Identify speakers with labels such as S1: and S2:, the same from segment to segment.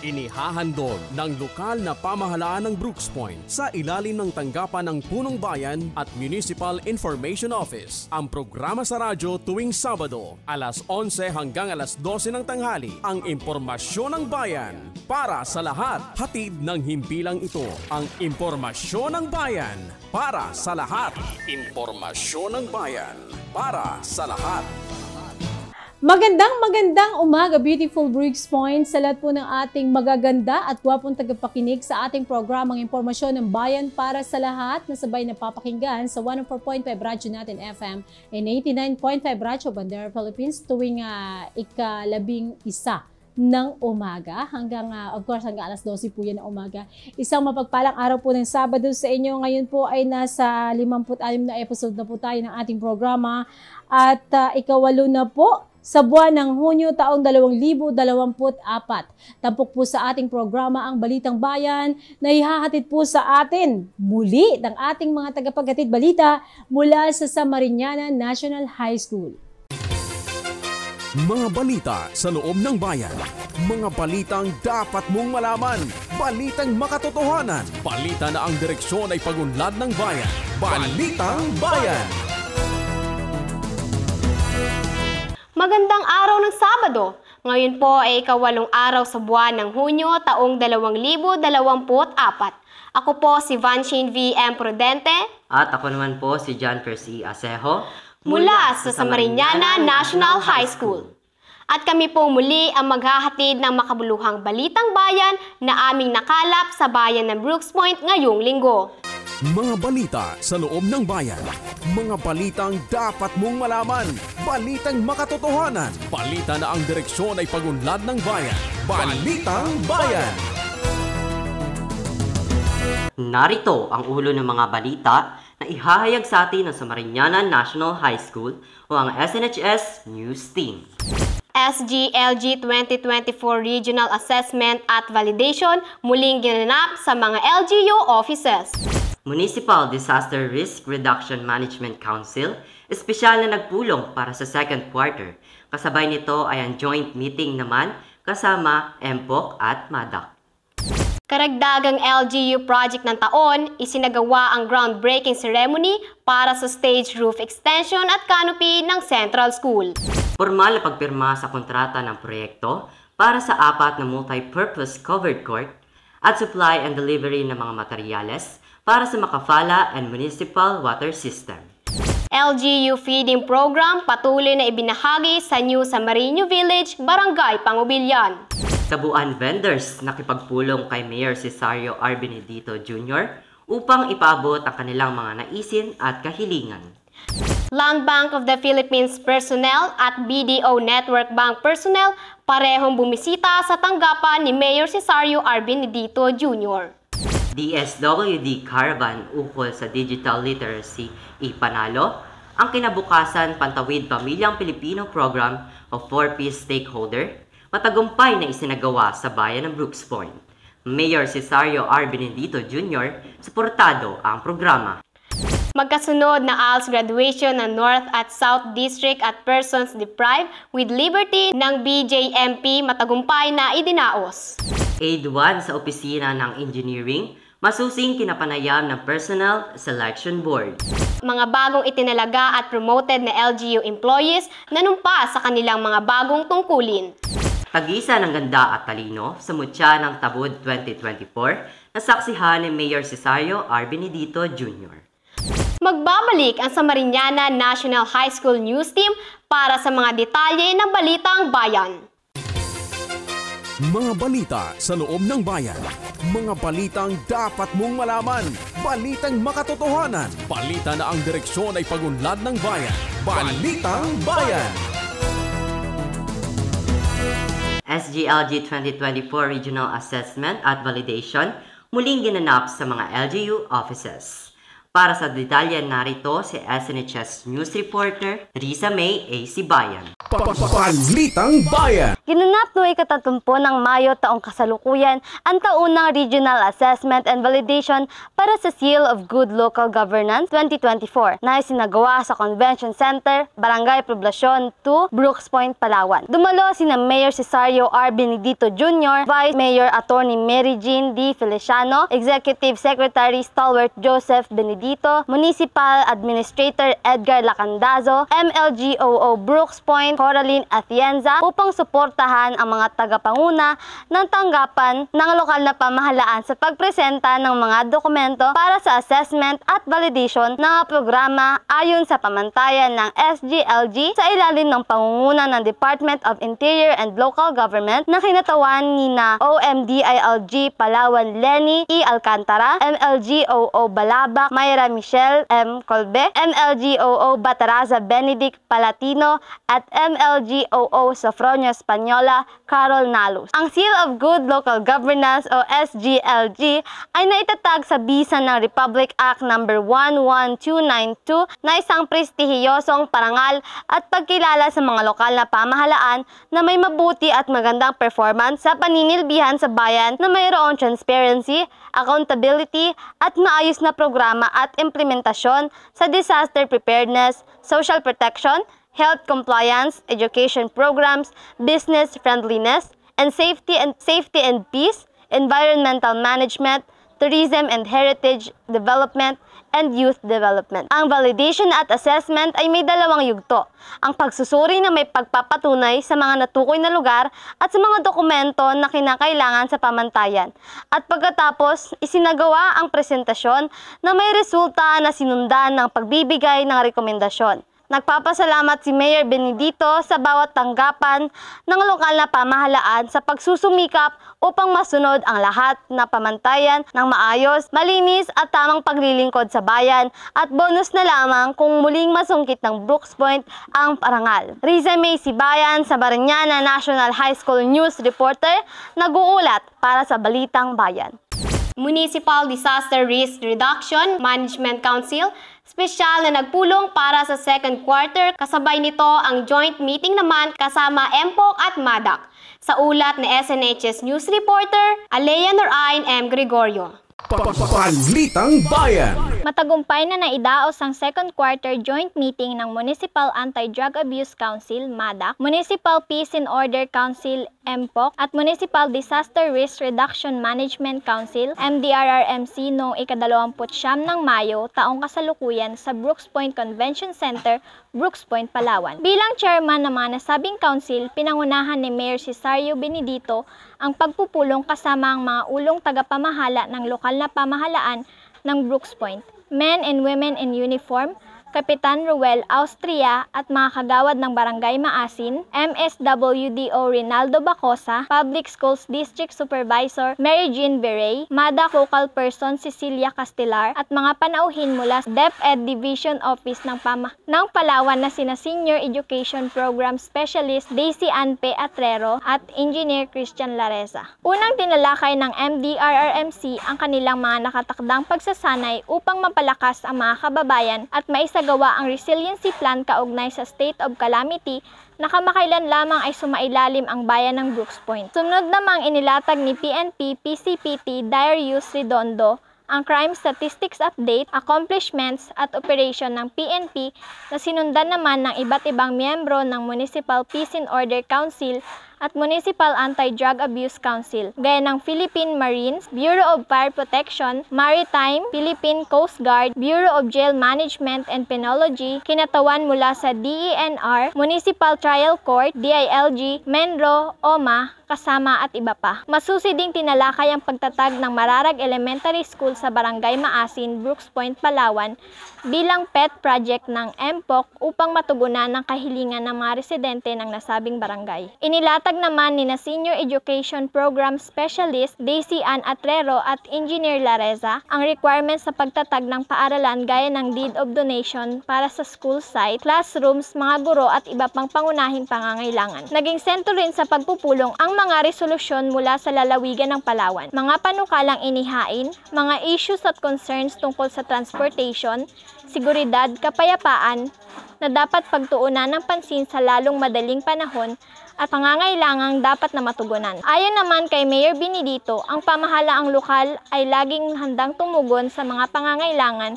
S1: Inihahandog ng lokal na pamahalaan ng Brooks Point sa ilalim ng tanggapan ng Punong Bayan at Municipal Information Office. Ang programa sa radyo tuwing Sabado, alas 11 hanggang alas 12 ng tanghali, ang impormasyon ng bayan para sa lahat. Hatid ng himpilang ito, ang impormasyon ng bayan para sa lahat. Impormasyon ng bayan para sa lahat.
S2: Magandang umaga, beautiful Brooks Point, sa lahat po ng ating magaganda at gwapong tagapakinig sa ating programang Impormasyon ng Bayan para sa lahat na sabay napapakinggan sa 104.5 Radyo Natin FM and 89.5 Radyo Bandera Philippines tuwing ika-11 ng umaga hanggang of course hanggang alas 12 po yan ng umaga. Isang mapagpalang araw po ng Sabado sa inyo. Ngayon po ay nasa 56 na episode na po tayo ng ating programa at ika-8 na po sa buwan ng Hunyo taong 2024. Tampok po sa ating programa ang Balitang Bayan na ihahatid po sa atin muli ng ating mga tagapaghatid balita mula sa Samariñana National High School.
S1: Mga balita sa loob ng bayan. Mga balitang dapat mong malaman. Balitang makatotohanan. Balita na ang direksyon ay pagunlad ng bayan. Balitang Bayan.
S3: Magandang araw ng Sabado. Ngayon po ay ika-8 araw sa buwan ng Hunyo taong 2024. Ako po si Vanshane V.M. Prudente.
S4: At ako naman po si John Percy Asejo.
S3: Mula sa Samariñana National High School. At kami po muli ang maghahatid ng makabuluhang balitang bayan na aming nakalap sa bayan ng Brooks Point ngayong linggo.
S1: Mga balita sa loob ng bayan. Mga balitang dapat mong malaman. Balitang makatotohanan. Balita na ang direksyon ay pagunlad ng bayan. Balitang Bayan.
S4: Narito ang ulo ng mga balita na ihahayag sa atin ng Samariñana National High School o ang SNHS News Team.
S3: SGLG 2024 Regional Assessment at Validation muling ginanap sa mga LGU offices.
S4: Municipal Disaster Risk Reduction Management Council, espesyal na nagpulong para sa second quarter. Kasabay nito ay ang joint meeting naman kasama MPOC at MADAC.
S3: Karagdagang LGU project ng taon, isinagawa ang groundbreaking ceremony para sa stage roof extension at canopy ng Central School.
S4: Formal na pagpirma sa kontrata ng proyekto para sa 4 na multi-purpose covered court at supply and delivery ng mga materyales para sa Makafala and Municipal Water System.
S3: LGU feeding program patuloy na ibinahagi sa New Samarino Village, Barangay Pangubilyan.
S4: Kabuuan vendors nakipagpulong kay Mayor Cesario R. Benedito Jr. upang ipaabot ang kanilang mga naisin at kahilingan.
S3: Land Bank of the Philippines personnel at BDO Network Bank personnel parehong bumisita sa tanggapan ni Mayor Cesario R. Benedito Jr.
S4: DSWD Caravan ukol sa Digital Literacy ipanalo ang kinabukasan Pantawid Pamilyang Pilipino Program o 4P Stakeholder, matagumpay na isinagawa sa bayan ng Brooks Point. Mayor Cesario R. Benedito Jr. suportado ang programa.
S3: Magkasunod na ALS graduation ng North at South District at Persons Deprived with Liberty ng BJMP matagumpay na idinaos.
S4: Aid 1 sa opisina ng engineering, masusing kinapanayam ng Personnel Selection Board.
S3: Mga bagong itinalaga at promoted na LGU employees nanumpa sa kanilang mga bagong tungkulin.
S4: Tagisa ng ganda at talino sa mutya ng Tabud 2024 na saksihan ni Mayor Cesario R. Benedito Jr.
S3: Magbabalik ang Samariñana National High School News Team para sa mga detalye ng Balitang Bayan.
S1: Mga balita sa loob ng bayan. Mga balitang dapat mong malaman. Balitang makatotohanan. Balita na ang direksyon ay pagunlad ng bayan. Balitang Bayan.
S4: SGLG 2024 Regional Assessment at Validation muling ginanap sa mga LGU offices. Para sa detalye narito si SNHS News Reporter Risa May A. Sibayan.
S1: Balitang Bayan.
S5: Ginanap noong ika-30 ng Mayo taong kasalukuyan ang taunang Regional Assessment and Validation para sa Seal of Good Local Governance 2024 na isinagawa sa Convention Center, Barangay Poblacion 2, Brooks Point, Palawan. Dumalo sina Mayor Cesario R. Benedito Jr., Vice Mayor Attorney Mary Jean D. Feliciano, Executive Secretary Stalwart Joseph Benedito, Municipal Administrator Edgar Lacandazo, MLGOO Brooks Point, Coraline Atienza upang suportahan ang mga tagapanguna ng tanggapan ng lokal na pamahalaan sa pagpresenta ng mga dokumento para sa assessment at validation ng programa ayon sa pamantayan ng SGLG sa ilalim ng pangunguna ng Department of Interior and Local Government na kinatawan ni na OMDILG Palawan Lenny E. Alcantara, MLGOO Balabac Mayra Michelle M. Colbe, MLGOO Bataraza Benedict Palatino at MLGOO Sofronio Española Carol Nalus. Ang Seal of Good Local Governance o SGLG ay naitatag sa bisa ng Republic Act No. 11292 na isang prestihiyosong parangal at pagkilala sa mga lokal na pamahalaan na may mabuti at magandang performance sa paninilbihan sa bayan na mayroong transparency, accountability at maayos na programa at implementasyon sa disaster preparedness, social protection, health compliance, education programs, business friendliness, and safety and peace, environmental management, tourism and heritage development, and youth development. Ang validation at assessment ay may dalawang yugto. Ang pagsusuri na may pagpapatunay sa mga natukoy na lugar at sa mga dokumento na kinakailangan sa pamantayan. At pagkatapos, isinagawa ang presentasyon na may resulta na sinundan ng pagbibigay ng rekomendasyon. Nagpapasalamat si Mayor Benedito sa bawat tanggapan ng lokal na pamahalaan sa pagsusumikap upang masunod ang lahat na pamantayan ng maayos, malinis at tamang paglilingkod sa bayan at bonus na lamang kung muling masungkit ng Brooks Point ang parangal. Riza May Sibayan sa Mariñana National High School News Reporter, nag-uulat para sa Balitang Bayan.
S3: Municipal Disaster Risk Reduction Management Council, spesyal na nagpulong para sa second quarter, kasabay nito ang joint meeting naman kasama MPOC at MADAC. Sa ulat ni SNHS News Reporter, Alea Norain M. Gregorio.
S1: Balitang Bayan.
S6: Matagumpay na naidaos ang second quarter joint meeting ng Municipal Anti-Drug Abuse Council, MADAC, Municipal Peace and Order Council, MPOC, at Municipal Disaster Risk Reduction Management Council, MDRRMC, noong ika-29 ng Mayo, taong kasalukuyan sa Brooks Point Convention Center, Brooks Point, Palawan. Bilang chairman ng mga nasabing council, pinangunahan ni Mayor Cesario Benedito ang pagpupulong kasama ang mga ulong tagapamahala ng lokal na pamahalaan ng Brooks Point, men and women in uniform, Kapitan Ruel Austria at mga kagawad ng Barangay Maasin, MSWDO Rinaldo Bacosa, Public Schools District Supervisor Mary Jean Berey, MADAC Focal Person Cecilia Castelar at mga panauhin mula sa DepEd Division Office ng Palawan na sina Senior Education Program Specialist Daisy Ann P. Atrero at Engineer Christian Lareza. Unang tinalakay ng MDRRMC ang kanilang mga nakatakdang pagsasanay upang mapalakas ang mga kababayan at maisagawa ang resiliency plan kaugnay sa state of calamity na kamakailan lamang ay sumailalim ang bayan ng Brooks Point. Sunod namang inilatag ni PNP PCPT Darius Redondo ang Crime Statistics Update, Accomplishments at Operation ng PNP na sinundan naman ng iba't ibang miyembro ng Municipal Peace and Order Council at Municipal Anti-Drug Abuse Council, gaya ng Philippine Marines, Bureau of Fire Protection, Maritime, Philippine Coast Guard, Bureau of Jail Management and Penology, kinatawan mula sa DENR, Municipal Trial Court, DILG, MENRO, OMA, kasama at iba pa. Masusiding tinalakay ang pagtatag ng Mararag Elementary School sa Barangay Maasin, Brooks Point, Palawan bilang pet project ng MPOC upang matugunan ang kahilingan ng mga residente ng nasabing barangay. Inilatag naman ni na Senior Education Program Specialist Daisy Ann Atrero at Engineer Lareza ang requirements sa pagtatag ng paaralan gaya ng deed of donation para sa school site, classrooms, mga guro at iba pang pangunahing pangangailangan. Naging sentro rin sa pagpupulong ang mga resolusyon mula sa lalawigan ng Palawan, mga panukalang inihain, mga issues at concerns tungkol sa transportation, seguridad, kapayapaan na dapat pagtuunan ng pansin sa lalong madaling panahon at pangangailangang dapat na matugunan. Ayon naman kay Mayor Benedito, ang pamahalaang lokal ay laging handang tumugon sa mga pangangailangan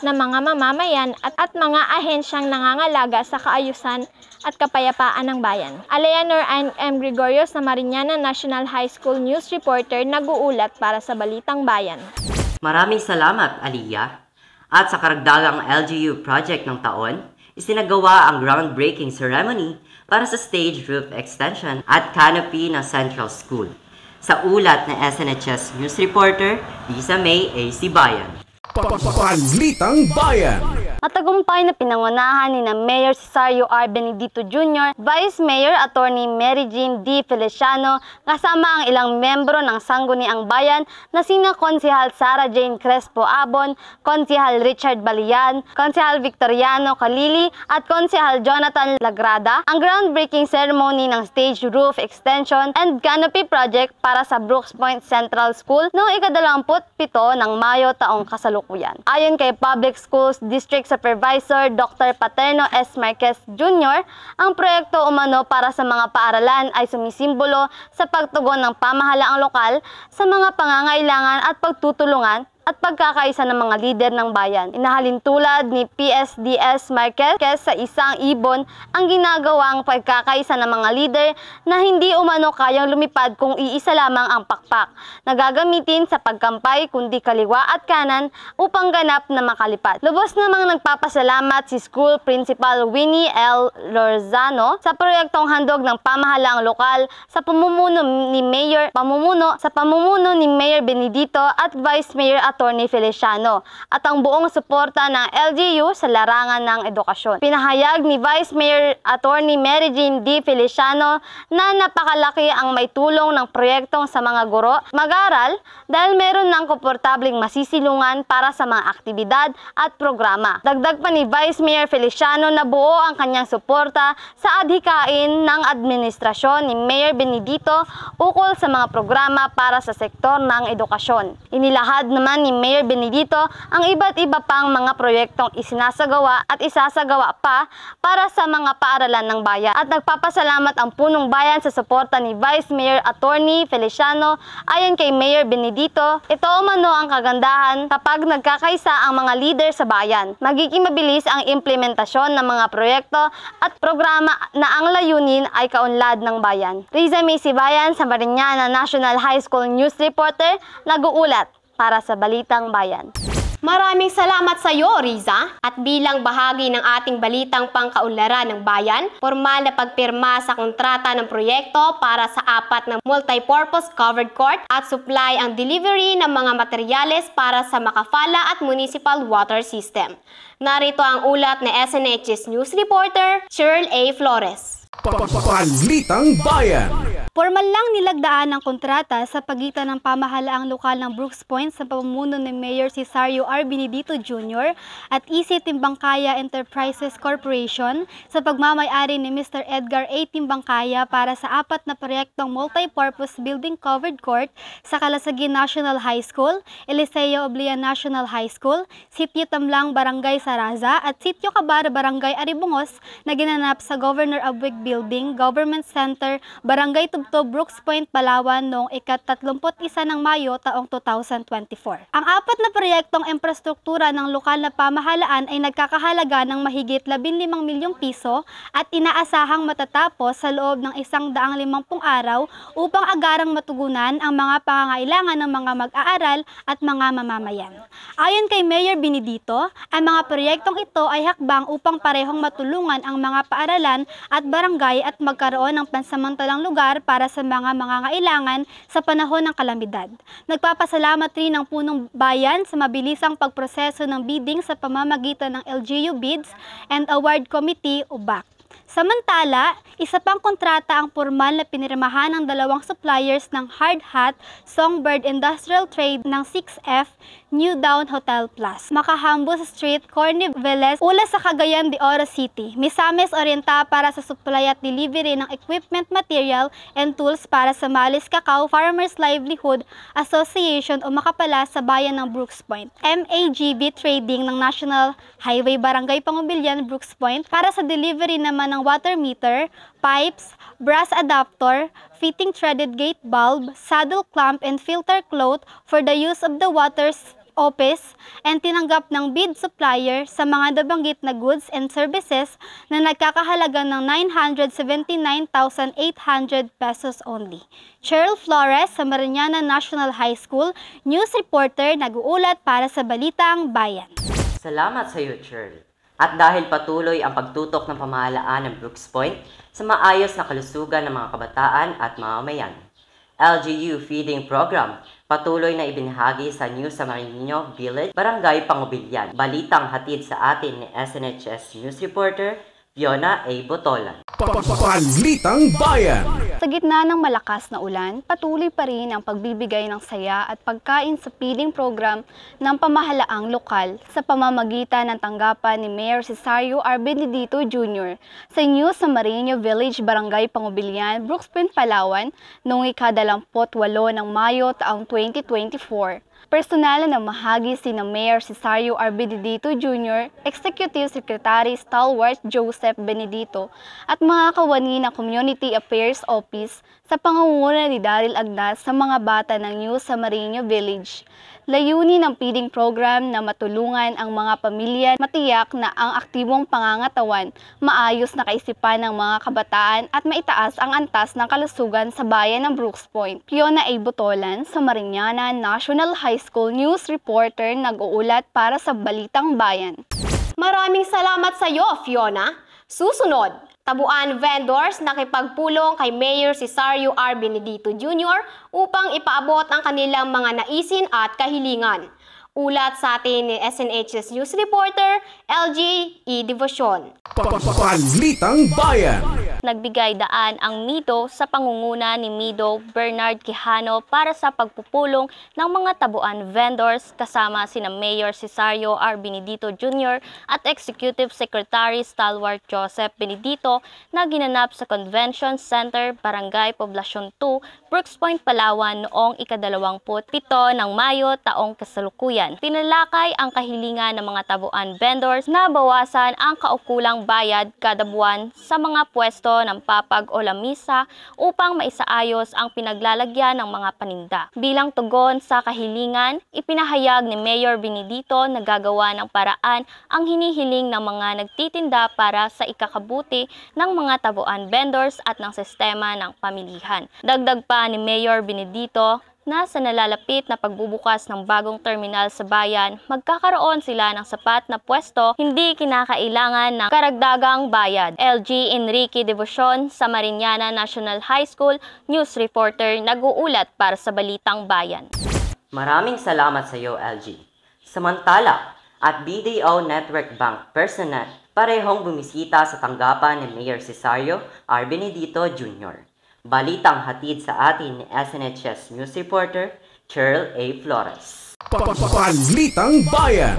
S6: ng mga mamamayan at mga ahensyang nangangalaga sa kaayusan at kapayapaan ng bayan. Aleanor M. Gregorio sa Mariñana National High School News Reporter nag-uulat para sa Balitang Bayan.
S4: Maraming salamat, Aliyah. At sa karagdagang LGU project ng taon, isinagawa ang groundbreaking ceremony para sa stage roof extension at canopy ng Central School. Sa ulat ng SNHS News Reporter, Lisa May, AC Bayan.
S1: Balitang Bayan.
S5: Matagumpay na pinangunahan ni Mayor Cesario R. Benedito Jr., Vice Mayor Attorney Mary Jean D. Feliciano, kasama ang ilang membro ng Sangguniang Bayan na sina Konsehal Sara Jane Crespo Abon, Konsehal Richard Balian, Konsehal Victoriano Kalili at Konsehal Jonathan Lagrada, ang groundbreaking ceremony ng stage roof extension and canopy project para sa Brooks Point Central School noong ika-27 ng Mayo taong kasalukuyan. Ayon kay Public Schools District Supervisor Dr. Paterno S. Marquez Jr., ang proyekto umano para sa mga paaralan ay sumisimbolo sa pagtugon ng pamahalaang lokal sa mga pangangailangan at pagtutulungan at pagkakaisa ng mga lider ng bayan. Inahalin tulad ni PSDS Marquez sa isang ibon ang ginagawang pagkakaisa ng mga lider na hindi umano kayang lumipad kung iisa lamang ang pakpak, na gagamitin sa pagkampay kundi kaliwa at kanan upang ganap na makalipad. Lubos namang nagpapasalamat si School Principal Winnie L. Lorzano sa proyektong handog ng pamahalaang lokal sa pamumuno ni Mayor Benedito at Vice Mayor Attorney Feliciano at ang buong suporta ng LGU sa larangan ng edukasyon. Pinahayag ni Vice Mayor Attorney Mary Jean D. Feliciano na napakalaki ang maitulong ng proyektong sa mga guro mag-aral dahil meron ng komportabling masisilungan para sa mga aktibidad at programa. Dagdag pa ni Vice Mayor Feliciano na buo ang kanyang suporta sa adhikain ng administrasyon ni Mayor Benedito ukol sa mga programa para sa sektor ng edukasyon. Inilahad naman ni Mayor Benedito ang iba't iba pang mga proyektong isinasagawa at isasagawa pa para sa mga paaralan ng bayan. At nagpapasalamat ang punong bayan sa suporta ni Vice Mayor Attorney Feliciano. Ayon kay Mayor Benedito, ito umano ang kagandahan kapag nagkakaisa ang mga leader sa bayan. Magiging mabilis ang implementasyon ng mga proyekto at programa na ang layunin ay kaunlad ng bayan. Riza May Sibayan sa Mariñana National High School News Reporter, nag-uulat para sa Balitang Bayan.
S3: Maraming salamat sa iyo, Riza. At bilang bahagi ng ating balitang pangkaunlaran ng bayan, formal na pagpirma sa kontrata ng proyekto para sa 4 na multipurpose covered court at supply ang delivery ng mga materyales para sa Makafala at Municipal Water System. Narito ang ulat ni SNHS News Reporter, Cheryl A. Flores.
S1: Balitang Bayan.
S7: Formal lang nilagdaan ang kontrata sa pagitan ng pamahalaang lokal ng Brooks Point sa pamumuno ni Mayor Cesario R. Benedito Jr. at EC Timbangkaya Enterprises Corporation sa pagmamay-ari ni Mr. Edgar A. Timbangkaya para sa 4 na proyektong multipurpose building covered court sa Calasagin National High School, Eliseo Oblian National High School, Sitio Tamlang Barangay Saraza at Sitio Cabar Barangay Aribungos na ginanap sa Governor Abweg Building, Government Center, Barangay Tubtob, Brooks Point, Palawan noong ika-31 ng Mayo taong 2024. Ang 4 na proyektong infrastruktura ng lokal na pamahalaan ay nagkakahalaga ng mahigit 15 milyong piso at inaasahang matatapos sa loob ng 150 araw upang agarang matugunan ang mga pangangailangan ng mga mag-aaral at mga mamamayan. Ayon kay Mayor Benedito, ang mga proyektong ito ay hakbang upang parehong matulungan ang mga paaralan at barangay at magkaroon ng pansamantalang lugar para sa mga mangangailangan sa panahon ng kalamidad. Nagpapasalamat rin ang punong bayan sa mabilisang pagproseso ng bidding sa pamamagitan ng LGU Bids and Award Committee o BAC. Samantala, isa pang kontrata ang formal na pinirmahan ng 2 suppliers ng Hard Hat, Songbird Industrial Trade ng 6F, New Down Hotel Plus, Macahambus Street, Corny Velez, Ula sa Cagayan de Oro City. Misamis Orienta para sa supply at delivery ng equipment, material, and tools para sa Malis Cacao Farmers Livelihood Association o Makapala sa bayan ng Brooks Point. MAGB Trading ng National Highway Barangay Pangubilyan, Brooks Point para sa delivery naman ng water meter, pipes, brass adapter, fitting threaded gate bulb, saddle clamp, and filter cloth for the use of the water's office, and tinanggap ng bid supplier sa mga nabanggit na goods and services na nagkakahalaga ng 979,800 pesos only. Cheryl Flores sa Mariñana National High School, news reporter, nag-uulat para sa Balitang Bayan.
S4: Salamat sa iyo, Cheryl. At dahil patuloy ang pagtutok ng pamahalaan ng Brooks Point sa maayos na kalusugan ng mga kabataan at mamamayan, LGU Feeding Program patuloy na ibinahagi sa New Samarinyo Village, Barangay Pangubilyan. Balitang hatid sa atin ni SNHS News Reporter Fiona A. Botolan.
S1: Balitang Bayan.
S8: Sa gitna ng malakas na ulan, patuloy pa rin ang pagbibigay ng saya at pagkain sa feeding program ng pamahalaang lokal sa pamamagitan ng tanggapan ni Mayor Cesario R. Benedito Jr. sa New Samarinyo Village, Barangay Pangubilyan, Brooks Point, Palawan noong ika-28 ng Mayo taong 2024. Personalan na mahagi sina Mayor Cesario R. Benedito Jr., Executive Secretary Stalwart Joseph Benedito at mga kawani ng Community Affairs Office sa pangunguna ni Daryl Agnas sa mga bata ng New Samarinyo Village. Layunin ng feeding program na matulungan ang mga pamilya matiyak na ang aktibong pangangatawan, maayos na kaisipan ng mga kabataan at maitaas ang antas ng kalusugan sa bayan ng Brooks Point. Fiona A. Botolan sa Mariñana National High School news reporter, nag-uulat para sa Balitang Bayan.
S3: Maraming salamat sa iyo, Fiona. Susunod, tabuan vendors nakipagpulong kay Mayor Cesario R. Benedito Jr. upang ipaabot ang kanilang mga naisin at kahilingan. Ulat sa atin ni SNHS News Reporter, LG E. Devotion.
S1: Balitang Bayan.
S6: Nagbigay daan ang MIDO sa pangunguna ni MIDO Bernard Quijano para sa pagpupulong ng mga tabuan vendors kasama sina Mayor Cesario R. Benedito Jr. at Executive Secretary Stalwart Joseph Benedito na ginanap sa Convention Center, Barangay Poblacion 2, Brooks Point, Palawan noong ika-27 ng Mayo taong kasalukuyan. Tinalakay ang kahilingan ng mga tabuan vendors na bawasan ang kaukulang bayad kada buwan sa mga pwesto ng papag o lamisa upang maisaayos ang pinaglalagyan ng mga paninda. Bilang tugon sa kahilingan, ipinahayag ni Mayor Benedito na gagawa ng paraan ang hinihiling ng mga nagtitinda para sa ikakabuti ng mga tabuan vendors at ng sistema ng pamilihan. Dagdag pa ni Mayor Benedito na sa nalalapit na pagbubukas ng bagong terminal sa bayan, magkakaroon sila ng sapat na pwesto, hindi kinakailangan ng karagdagang bayad. LG Enrique Devotion sa Mariñana National High School, news reporter, nag-uulat para sa Balitang Bayan.
S4: Maraming salamat sa iyo, LG. Samantala, at BDO Network Bank personnel parehong bumisita sa tanggapan ni Mayor Cesario R. Benedito Jr. Balitang hatid sa atin ni SNHS News Reporter, Cheryl A. Flores.
S1: Balitang Bayan.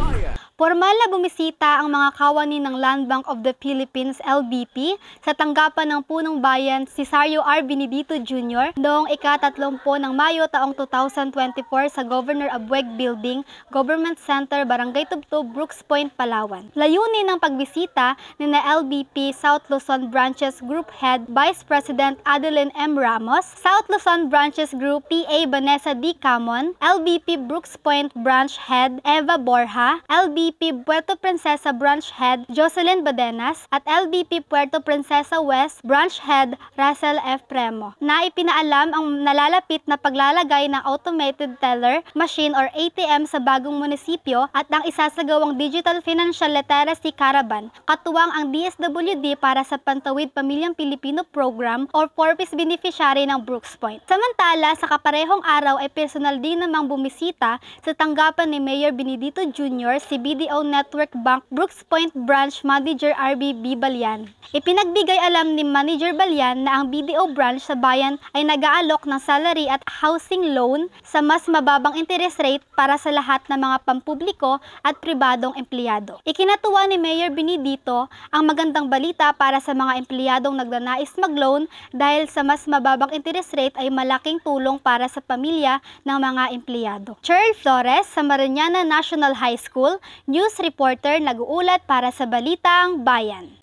S7: Formal na bumisita ang mga kawani ng Land Bank of the Philippines LBP sa tanggapan ng punong bayan Cesario R. Benedito Jr. noong ika-30 ng Mayo taong 2024 sa Governor Abweg Building, Government Center, Barangay Tubtub, Brooks Point, Palawan. Layunin ng pagbisita ni na LBP South Luzon Branches Group Head Vice President Adeline M. Ramos, South Luzon Branches Group PA Vanessa D. Camon, LBP Brooks Point Branch Head Eva Borja, LBP Puerto Princesa Branch Head Jocelyn Badenas at LBP Puerto Princesa West Branch Head Russell F. Premo na ipinaalam ang nalalapit na paglalagay ng automated teller machine or ATM sa bagong munisipyo at ang isasagawang Digital Financial Literacy Caravan, katuwang ang DSWD para sa Pantawid Pamilyang Pilipino Program or 4-piece beneficiary ng Brooks Point. Samantala, sa kaparehong araw ay personal din namang bumisita sa tanggapan ni Mayor Benedito Jr. si BDO Network Bank Brooks Point Branch Manager RBB Balyan. Ipinagbigay alam ni Manager Balyan na ang BDO branch sa bayan ay nag-aalok ng salary at housing loan sa mas mababang interest rate para sa lahat ng mga pampubliko at pribadong empleyado. Ikinatuwa ni Mayor Benedito ang magandang balita para sa mga empleyadong nagnanais mag-loan dahil sa mas mababang interest rate ay malaking tulong para sa pamilya ng mga empleyado. Cheryl Flores sa Mariñana National High School, news reporter, nag-uulat para sa Balitang Bayan.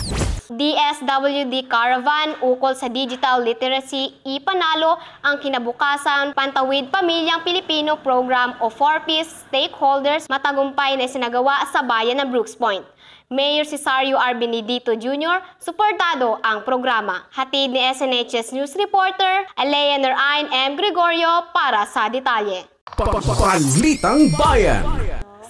S3: DSWD Caravan ukol sa digital literacy, ipanalo ang kinabukasan Pantawid Pamilyang Pilipino Program o 4Ps stakeholders matagumpay na sinagawa sa bayan ng Brooks Point. Mayor Cesario R. Benedito Jr. suportado ang programa. Hatid ni SNHS News Reporter Alea Narain M. Gregorio para sa detalye.
S1: Balitang Bayan.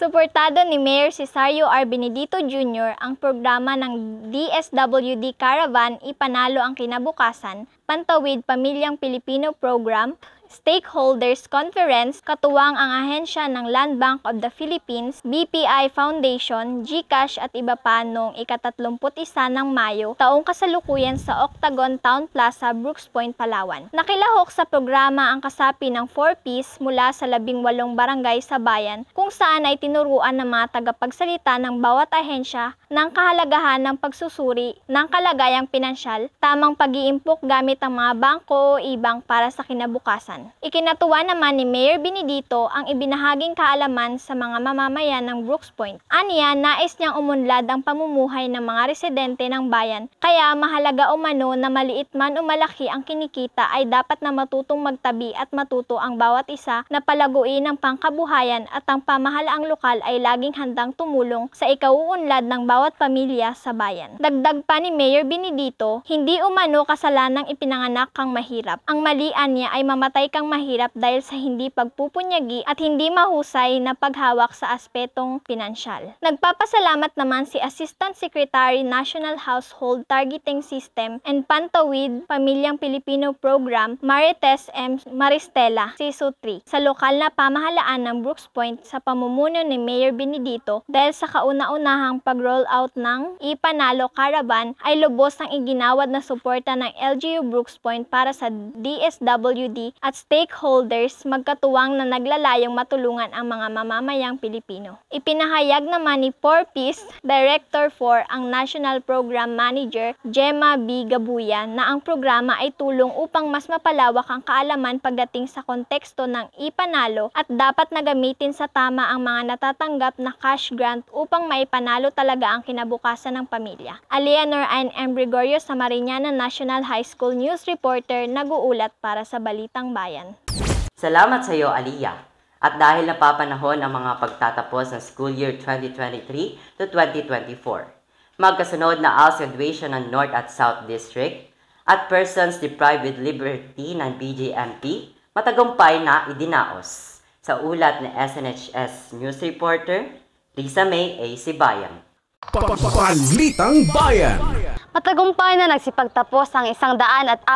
S6: Suportado ni Mayor Cesario R. Benedito Jr. ang programa ng DSWD Caravan Ipanalo ang Kinabukasan, Pantawid Pamilyang Pilipino Program, Stakeholders Conference, katuwang ang ahensya ng Land Bank of the Philippines, BPI Foundation, GCash at iba pa noong ika-31 ng Mayo, taong kasalukuyan sa Octagon Town Plaza, Brooks Point, Palawan. Nakilahok sa programa ang kasapi ng 4Ps mula sa 18 barangay sa bayan, kung saan ay tinuruan ng mga tagapagsalita ng bawat ahensya ng kahalagahan ng pagsusuri ng kalagayang pinansyal, tamang pag-iimpok gamit ang mga bangko o e-bank para sa kinabukasan. Ikinatuwa naman ni Mayor Benedito ang ibinahaging kaalaman sa mga mamamayan ng Brooks Point. Aniya, nais niyang umunlad ang pamumuhay ng mga residente ng bayan, kaya mahalaga umano na maliit man o malaki ang kinikita ay dapat na matutong magtabi at matuto ang bawat isa na palaguin ang pangkabuhayan at ang pamahalaang lokal ay laging handang tumulong sa ikauunlad ng bawat pamilya sa bayan. Dagdag pa ni Mayor Benedito, hindi umano kasalanang ipinanganak kang mahirap. Ang malian niya ay mamatay kang mahirap dahil sa hindi pagpupunyagi at hindi mahusay na paghawak sa aspetong pinansyal. Nagpapasalamat naman si Assistant Secretary National Household Targeting System and Pantawid Pamilyang Pilipino Program, Marites M. Maristela, CISO 3, sa lokal na pamahalaan ng Brooks Point sa pamumuno ni Mayor Benedito dahil sa kauna-unahang pag-roll out ng Ipanalo Caravan ay lubos ang iginawad na suporta ng LGU Brooks Point para sa DSWD at stakeholders magkatuwang na naglalayong matulungan ang mga mamamayang Pilipino. Ipinahayag naman ni 4Ps Director 4 ang National Program Manager Gemma B. Gabuya na ang programa ay tulong upang mas mapalawak ang kaalaman pagdating sa konteksto ng Ipanalo at dapat na gamitin sa tama ang mga natatanggap na cash grant upang maipanalo talaga ang kinabukasan ng pamilya. Alea Narain M. Gregorio sa Mariñana National High School News Reporter nag-uulat para sa Balitang Bayan.
S4: Salamat sa iyo, Aliyah. At dahil napapanahon ang mga pagtatapos ng school year 2023 to 2024, magkasunod na ALS graduation ng North at South District at persons deprived with liberty ng BJMP, matagumpay na idinaos. Sa ulat ni SNHS News Reporter, Lisa May A. Sibayan.
S1: Balitang Bayan.
S5: Matagumpay na nagsipagtapos ang 141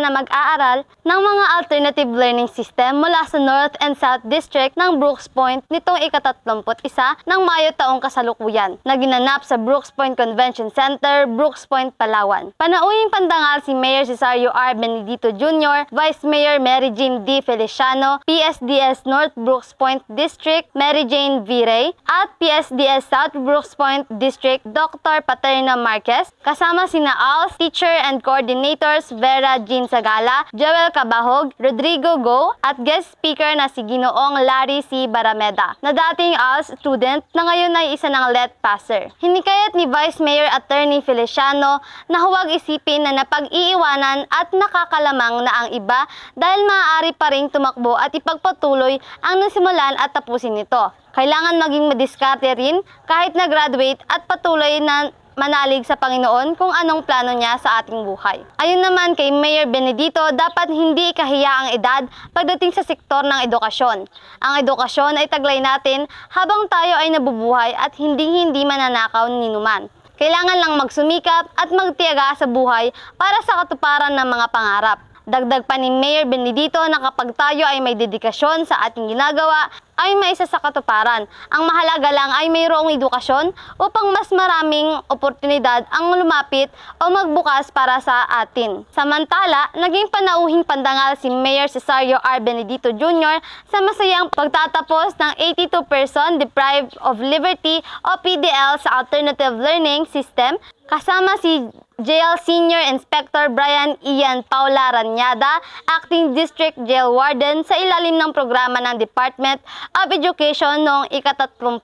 S5: na mag-aaral ng mga alternative learning system mula sa North and South District ng Brooks Point nitong ika-31 ng Mayo taong kasalukuyan na ginanap sa Brooks Point Convention Center, Brooks Point, Palawan. Panauhing pandangal si Mayor Cesario R. Benedito Jr., Vice Mayor Mary Jane D. Feliciano, PSDS North Brooks Point District Mary Jane V. Ray, at PSDS South Brooks Point District Dr. Paterna Marquez, kasama sina ALS teacher and coordinators Vera Jean Sagala, Joel Cabahog, Rodrigo Go, at guest speaker na si Ginoong Larry C. Barameda, na dating ALS student na ngayon ay isa ng LET passer. Hinikayat ni Vice Mayor Attorney Feliciano na huwag isipin na napag-iiwanan at nakakalamang na ang iba dahil maaari pa ring tumakbo at ipagpatuloy ang nasimulan at tapusin nito. Kailangan maging madiskarte rin kahit na-graduate at patuloy na manalig sa Panginoon kung anong plano niya sa ating buhay. Ayon naman kay Mayor Benedito, dapat hindi ikahiya ang edad pagdating sa sektor ng edukasyon. Ang edukasyon ay taglay natin habang tayo ay nabubuhay at hindi mananakaw ni numan. Kailangan lang magsumikap at magtiyaga sa buhay para sa katuparan ng mga pangarap. Dagdag pa ni Mayor Benedito na kapag tayo ay may dedikasyon sa ating ginagawa, ay may isa sa katuparan. Ang mahalaga lang ay mayroong edukasyon upang mas maraming oportunidad ang lumapit o magbukas para sa atin. Samantala, naging panauhing pandangal si Mayor Cesario R. Benedito Jr. sa masayang pagtatapos ng 82% deprived of liberty o PDL sa alternative learning system, kasama si Jail Senior Inspector Brian Ian Paula Ranyada, Acting District Jail Warden sa ilalim ng programa ng Department of Education noong ika-31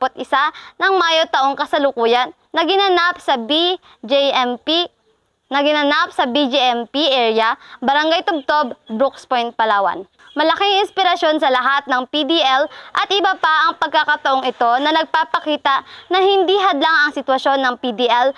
S5: ng Mayo taong kasalukuyan naginanap sa BGMP area, Barangay Tubtob, Brooks Point, Palawan. Malaking inspirasyon sa lahat ng PDL at iba pa ang pagkakataong ito na nagpapakita na hindi hadlang ang sitwasyon ng PDL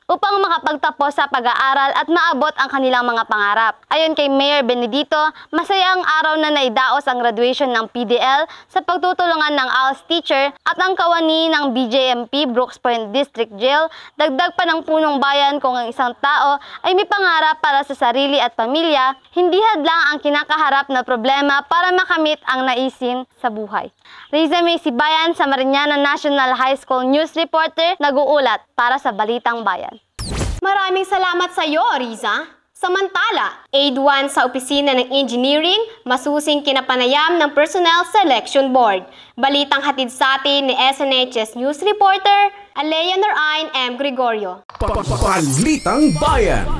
S5: upang makapagtapos sa pag-aaral at maabot ang kanilang mga pangarap. Ayon kay Mayor Benedito, masaya ang araw na naidaos ang graduation ng PDL sa pagtutulungan ng ALS teacher at ang kawani ng BJMP Brooks Point District Jail. Dagdag pa ng punong bayan kung ang isang tao ay may pangarap para sa sarili at pamilya, hindi hadlang ang kinakaharap na problema para makamit ang naisin sa buhay. Riza May Sibayan, sa Mariñana National High School News Reporter, nag-uulat para sa Balitang Bayan.
S3: Maraming salamat sa iyo, Riza. Samantala, Aid 1 sa Opisina ng Engineering, masusing kinapanayam ng Personnel Selection Board. Balitang hatid sa atin ni SNHS News Reporter, Alea Norain M. Gregorio.
S1: Balitang Bayan.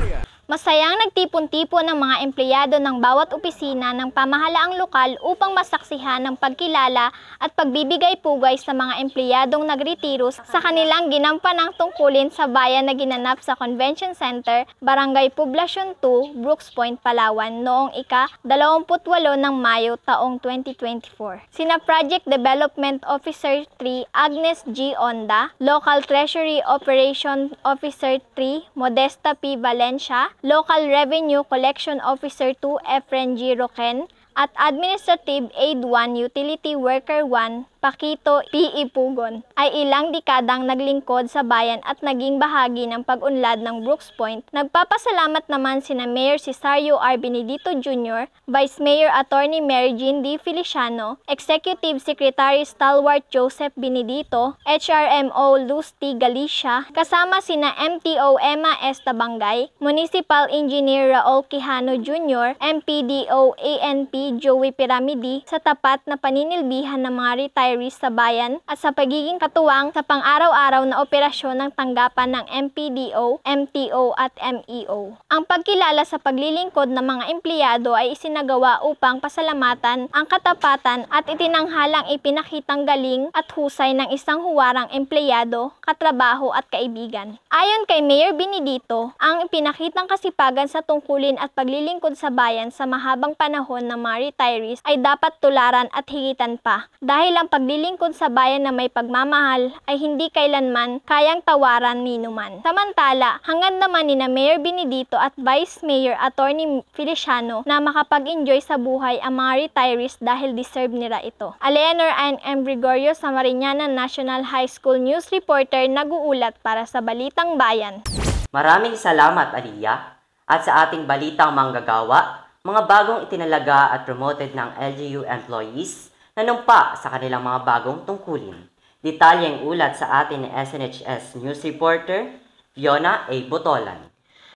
S6: Masayang nagtipon-tipon ng mga empleyado ng bawat opisina ng pamahalaang lokal upang masaksihan ng pagkilala at pagbibigay pugay sa mga empleyadong nagretiro sa kanilang ginampanang tungkulin sa bayan na ginanap sa Convention Center, Barangay Poblacion 2, Brooks Point, Palawan noong ika-28 ng Mayo taong 2024. Sina Project Development Officer 3 Agnes G. Onda, Local Treasury Operation Officer 3 Modesta P. Valencia, Local Revenue Collection Officer 2 Efren G. Roquen, at Administrative Aid 1 Utility Worker 1 Pakito P.E. Pugon ay ilang dekadang naglingkod sa bayan at naging bahagi ng pag-unlad ng Brooks Point. Nagpapasalamat naman sina Mayor Cesario R. Benedito Jr., Vice Mayor Attorney Mary Jean D. Feliciano, Executive Secretary Stalwart Joseph Benedito, HRMO Luz T. Galicia, kasama sina MTO Emma S. Tabangay, Municipal Engineer Raul Quijano Jr., MPDO ANP Joey Piramidi sa tapat na paninilbihan ng mga retirees sa bayan at sa pagiging katuwang sa pang-araw-araw na operasyon ng tanggapan ng MPDO, MTO at MEO. Ang pagkilala sa paglilingkod ng mga empleyado ay isinagawa upang pasalamatan ang katapatan at itinanghalang ipinakitang galing at husay ng isang huwarang empleyado, katrabaho at kaibigan. Ayon kay Mayor Benedito, ang ipinakitang kasipagan sa tungkulin at paglilingkod sa bayan sa mahabang panahon ng mga retirees ay dapat tularan at higitan pa dahil ang paglilingkod sa bayan na may pagmamahal ay hindi kailanman kayang tawaran ni numan. Samantala, hangad naman ni na Mayor Benedito at Vice Mayor Attorney Feliciano na makapag-enjoy sa buhay ang mga retirees dahil deserve nila ito. Alea Norain M. Gregorio, sa Mariñana National High School News Reporter, nag-uulat para sa Balitang Bayan.
S4: Maraming salamat, Aliyah. At sa ating balitang manggagawa, mga bagong itinalaga at promoted ng LGU employees nanumpa sa kanilang mga bagong tungkulin. Detalyeng ulat sa atin ni SNHS News Reporter, Fiona A. Botolan.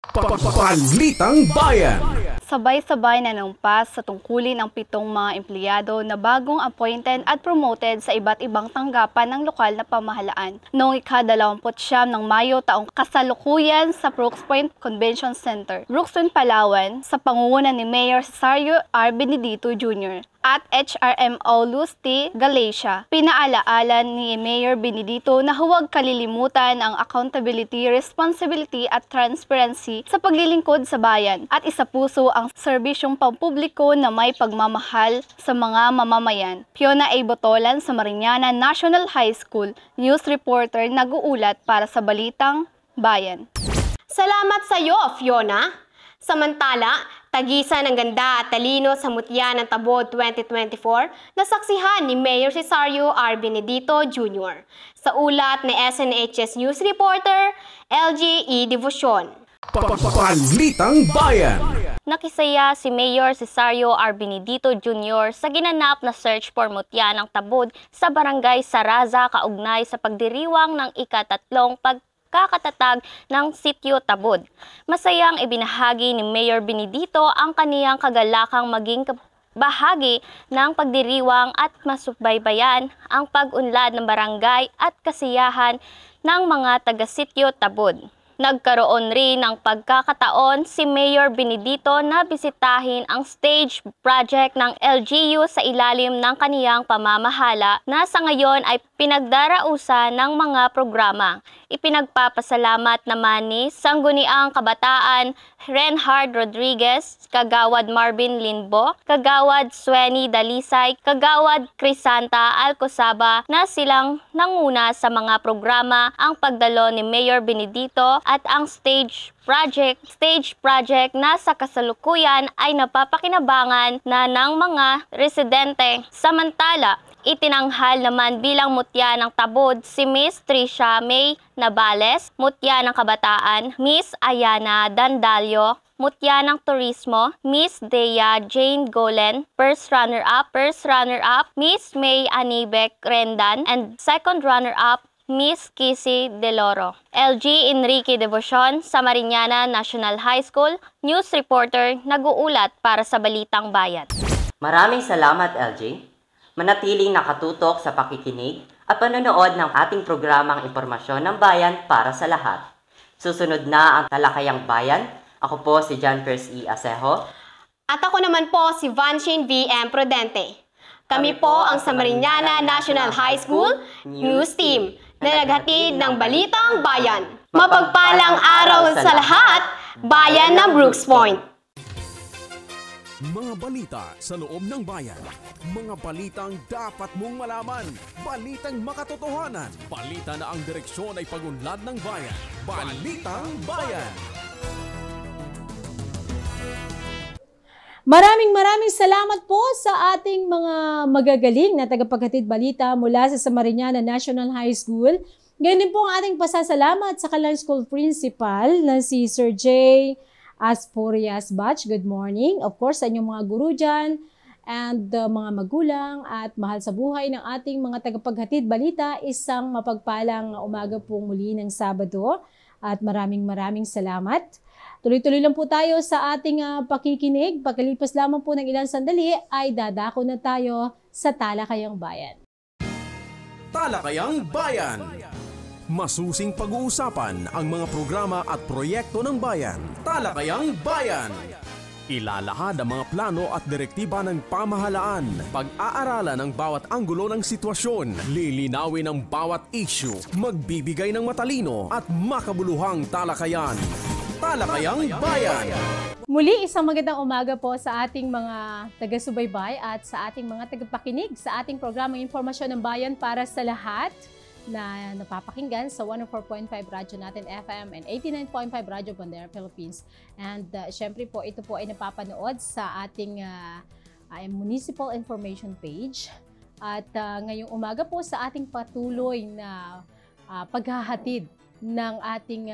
S1: Balitang Bayan.
S8: Sabay-sabay na nanumpas sa tungkulin ang 7 mga empleyado na bagong appointed at promoted sa iba't ibang tanggapan ng lokal na pamahalaan noong ika-29 ng Mayo taong kasalukuyan sa Brooks Point Convention Center, Brooks Point, Palawan, sa pangunguna ni Mayor Cesario R. Benedito Jr. at HRMO Luz T. Galicia. Pinaalaalan ni Mayor Benedito na huwag kalilimutan ang accountability, responsibility at transparency sa paglilingkod sa bayan at isapuso ang serbisyong pampubliko na may pagmamahal sa mga mamamayan. Fiona A. Botolan, sa Mariñana National High School News Reporter, nag-uulat para sa Balitang Bayan.
S3: Salamat sa iyo, Fiona. Samantala, tagisan ng ganda at talino sa Mutya ng Tabod 2024 na saksihan ni Mayor Cesario R. Benedito Jr. Sa ulat ni SNHS News Reporter, LGE Devotion.
S1: Balitang Bayan.
S5: Nakisaya si Mayor Cesario R. Benedito Jr. sa ginanap na search for mutya ng Tabod sa Barangay Saraza kaugnay sa pagdiriwang ng ika-3 pagkakatatag ng Sitio Tabod. Masayang ibinahagi ni Mayor Benedito ang kaniyang kagalakang maging bahagi ng pagdiriwang at masubaybayan ang pag-unlad ng barangay at kasiyahan ng mga taga-Sitio Tabod. Nagkaroon rin ng pagkakataon si Mayor Benedito na bisitahin ang stage project ng LGU sa ilalim ng kaniyang pamamahala na sa ngayon ay pinagdarausan ng mga programa. Ipinagpapasalamat naman ni Sangguniang Kabataan Renhard Rodriguez, Kagawad Marvin Linbo, Kagawad Sweni Dalisay, Kagawad Crisanta Alcosaba na silang nanguna sa mga programa, ang pagdalo ni Mayor Benedito at ang stage project na sa kasalukuyan ay napapakinabangan na ng mga residente. Samantala, itinanghal naman bilang mutya ng tabod si Miss Tricia May Nabales, mutya ng kabataan, Miss Ayana Dandalyo, mutya ng turismo, Miss Dea Jane Golen, first runner-up, Miss May Anibek Rendan, and second runner-up, Miss Kissy Deloro. LG Enrique Devotion, Samariñana National High School, news reporter, nag-uulat para sa Balitang Bayan.
S4: Maraming salamat, LG. Manatiling nakatutok sa pakikinig at panonood ng ating programang Impormasyon ng Bayan para sa lahat. Susunod na ang Talakayang Bayan. Ako po si John Pierce E. Asejo.
S3: At ako naman po si Vanshin V.M. Prudente. Kami po ang Samariñana National High School News Team na naghatid ng Balitang Bayan. Mapagpalang araw sa lahat, Bayan ng Brooks Point.
S1: Mga balita sa loob ng bayan. Mga balitang dapat mong malaman. Balitang makatotohanan. Balita na ang direksyon ay pag-unlad ng bayan. Balitang Bayan.
S2: Maraming salamat po sa ating mga magagaling na tagapaghatid balita mula sa Samariñana National High School. Ngayon din po ang ating pasasalamat sa kanilang school principal na si Sir J. Asporias Batch. Good morning. Of course, sa inyong mga guru dyan and mga magulang at mahal sa buhay ng ating mga tagapaghatid balita. Isang mapagpalang umaga po muli ng Sabado at maraming salamat. Tuloy-tuloy lang po tayo sa ating pakikinig. Pagkalipas lamang po ng ilang sandali ay dadako na tayo sa Talakayang Bayan.
S1: Talakayang Bayan. Masusing pag-uusapan ang mga programa at proyekto ng bayan. Talakayang Bayan. Ilalahad ang mga plano at direktiba ng pamahalaan. Pag-aaralan ang bawat anggulo ng sitwasyon. Lilinawin ang bawat issue. Magbibigay ng matalino at makabuluhang talakayan. Talakayang Bayan.
S2: Muli, isang magandang umaga po sa ating mga taga-subaybay at sa ating mga tagapakinig sa ating programang Impormasyon ng Bayan para sa lahat na napapakinggan sa 104.5 Radyo Natin FM and 89.5 Radyo Bandera Philippines. And syempre po, ito po ay napapanood sa ating municipal information page. At ngayong umaga po sa ating patuloy na paghahatid ng ating